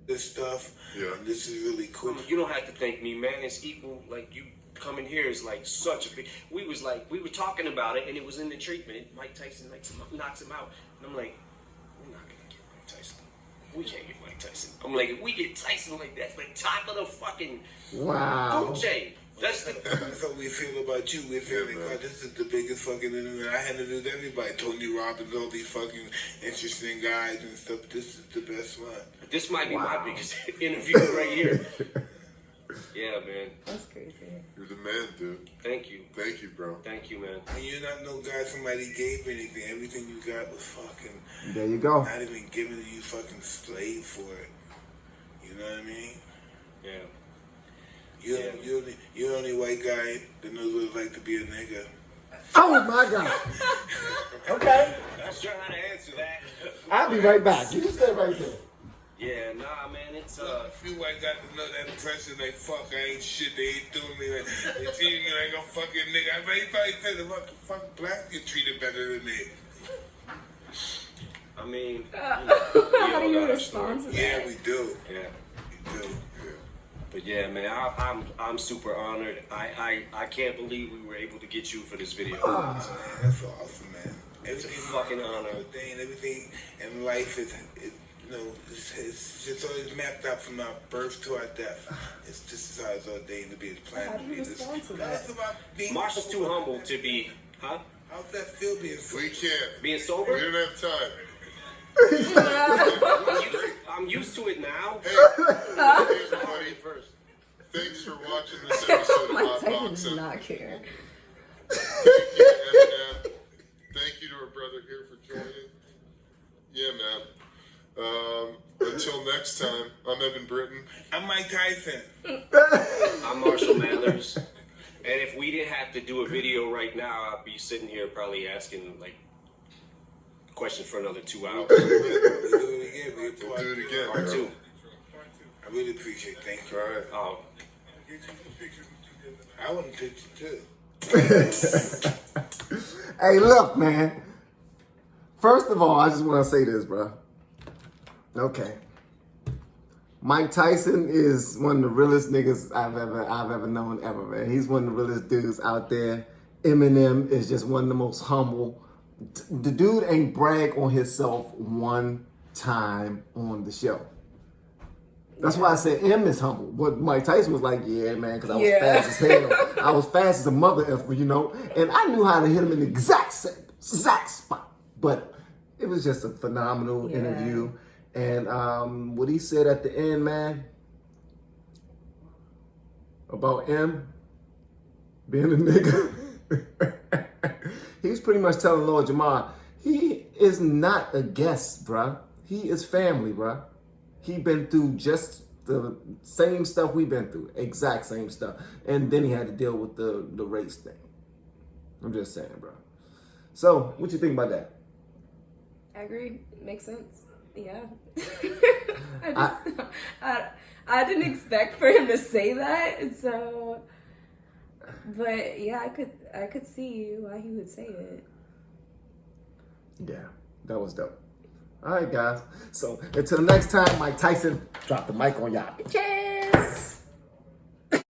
[SPEAKER 4] This stuff,
[SPEAKER 3] Yeah.
[SPEAKER 4] and this is really cool.
[SPEAKER 2] You don't have to thank me, man. It's equal. Like you coming here is like such a big. We were talking about it, and it was in the treatment. Mike Tyson knocks him out, and I'm like, we're not gonna get Mike Tyson. We can't get Mike Tyson. I'm like, if we get Tyson, like that's the top of the fucking
[SPEAKER 1] Wow.
[SPEAKER 2] food chain. That's the.
[SPEAKER 4] That's how we feel about you. We feel like, God, this is the biggest fucking interview. I had to do everybody. Tony Robbins, all these fucking interesting guys and stuff. This is the best one.
[SPEAKER 2] This might be my biggest interview right here. Yeah, man.
[SPEAKER 5] That's crazy.
[SPEAKER 3] You're the man, dude.
[SPEAKER 2] Thank you.
[SPEAKER 3] Thank you, bro.
[SPEAKER 2] Thank you, man.
[SPEAKER 4] And you're not no guy somebody gave anything. Everything you got was fucking.
[SPEAKER 1] There you go.
[SPEAKER 4] Not even giving you fucking slave for it. You know what I mean?
[SPEAKER 2] Yeah.
[SPEAKER 4] You're the only white guy that knows what it's like to be a nigga.
[SPEAKER 1] Oh my God. Okay.
[SPEAKER 2] Not sure how to answer that.
[SPEAKER 1] I'll be right back. You stay right there.
[SPEAKER 2] Yeah, nah, man. It's
[SPEAKER 4] A few white guys that know that impression, like, fuck, I ain't shit, they ain't doing me, like, they treat me like a fucking nigga. I mean, he probably said the fucking black get treated better than me.
[SPEAKER 2] I mean,
[SPEAKER 5] How do you respond to that?
[SPEAKER 4] Yeah, we do.
[SPEAKER 2] Yeah.
[SPEAKER 4] We do.
[SPEAKER 2] But yeah, man, I'm super honored. I can't believe we were able to get you for this video.
[SPEAKER 4] Man, that's awesome, man.
[SPEAKER 2] It's a fucking honor.
[SPEAKER 4] Everything in life is you know, it's always mapped out from our birth to our death. It's just as how it's ordained to be. It's planned
[SPEAKER 5] How
[SPEAKER 4] to
[SPEAKER 5] do
[SPEAKER 4] be.
[SPEAKER 5] you respond to that?
[SPEAKER 4] That's about being.
[SPEAKER 2] Marshall's too humble to be, huh?
[SPEAKER 4] How's that feel being so?
[SPEAKER 3] We can't.
[SPEAKER 2] Being
[SPEAKER 3] We
[SPEAKER 2] sober?
[SPEAKER 3] don't have time.
[SPEAKER 2] I'm used to it now.
[SPEAKER 3] Hey, everybody.
[SPEAKER 2] First.
[SPEAKER 3] Thanks for watching this episode of
[SPEAKER 5] Mike Tyson does
[SPEAKER 3] Hotboxin.
[SPEAKER 5] not care.
[SPEAKER 3] Thank you, Eminem. Thank you to our brother here for joining. Yeah, man. Until next time, I'm Evan Britton.
[SPEAKER 4] I'm Mike Tyson.
[SPEAKER 2] I'm Marshall Mathers. And if we didn't have to do a video right now, I'd be sitting here probably asking like questions for another 2 hours.
[SPEAKER 4] We'll do it again.
[SPEAKER 3] We'll do it again.
[SPEAKER 2] Part
[SPEAKER 3] bro.
[SPEAKER 2] 2.
[SPEAKER 4] I really appreciate it. Thank you.
[SPEAKER 3] All right.
[SPEAKER 2] Oh,
[SPEAKER 4] I want a picture too.
[SPEAKER 1] Hey, look, man. First of all, I just want to say this, bro. Okay. Mike Tyson is one of the realest niggas I've ever known ever, man. He's one of the realest dudes out there. Eminem is just one of the most humble. The dude ain't brag on himself one time on the show. That's why I said M is humble. But Mike Tyson was like, yeah, man, because I was fast as hell. I was fast as a mother effer, you know? And I knew how to hit him in the exact spot. But it was just a phenomenal interview. And what he said at the end, man, about M being a nigga, he was pretty much telling Lord Jamar, he is not a guest, bruh. He is family, bruh. He been through just the same stuff we've been through, exact same stuff. And then he had to deal with the race thing. I'm just saying, bro. So, what you think about that?
[SPEAKER 5] I agree. Makes sense. Yeah. I didn't expect for him to say that, so. But yeah, I could see why he would say it.
[SPEAKER 1] Yeah, that was dope. All right, guys. So until next time, Mike Tyson, drop the mic on y'all.
[SPEAKER 5] Cheers.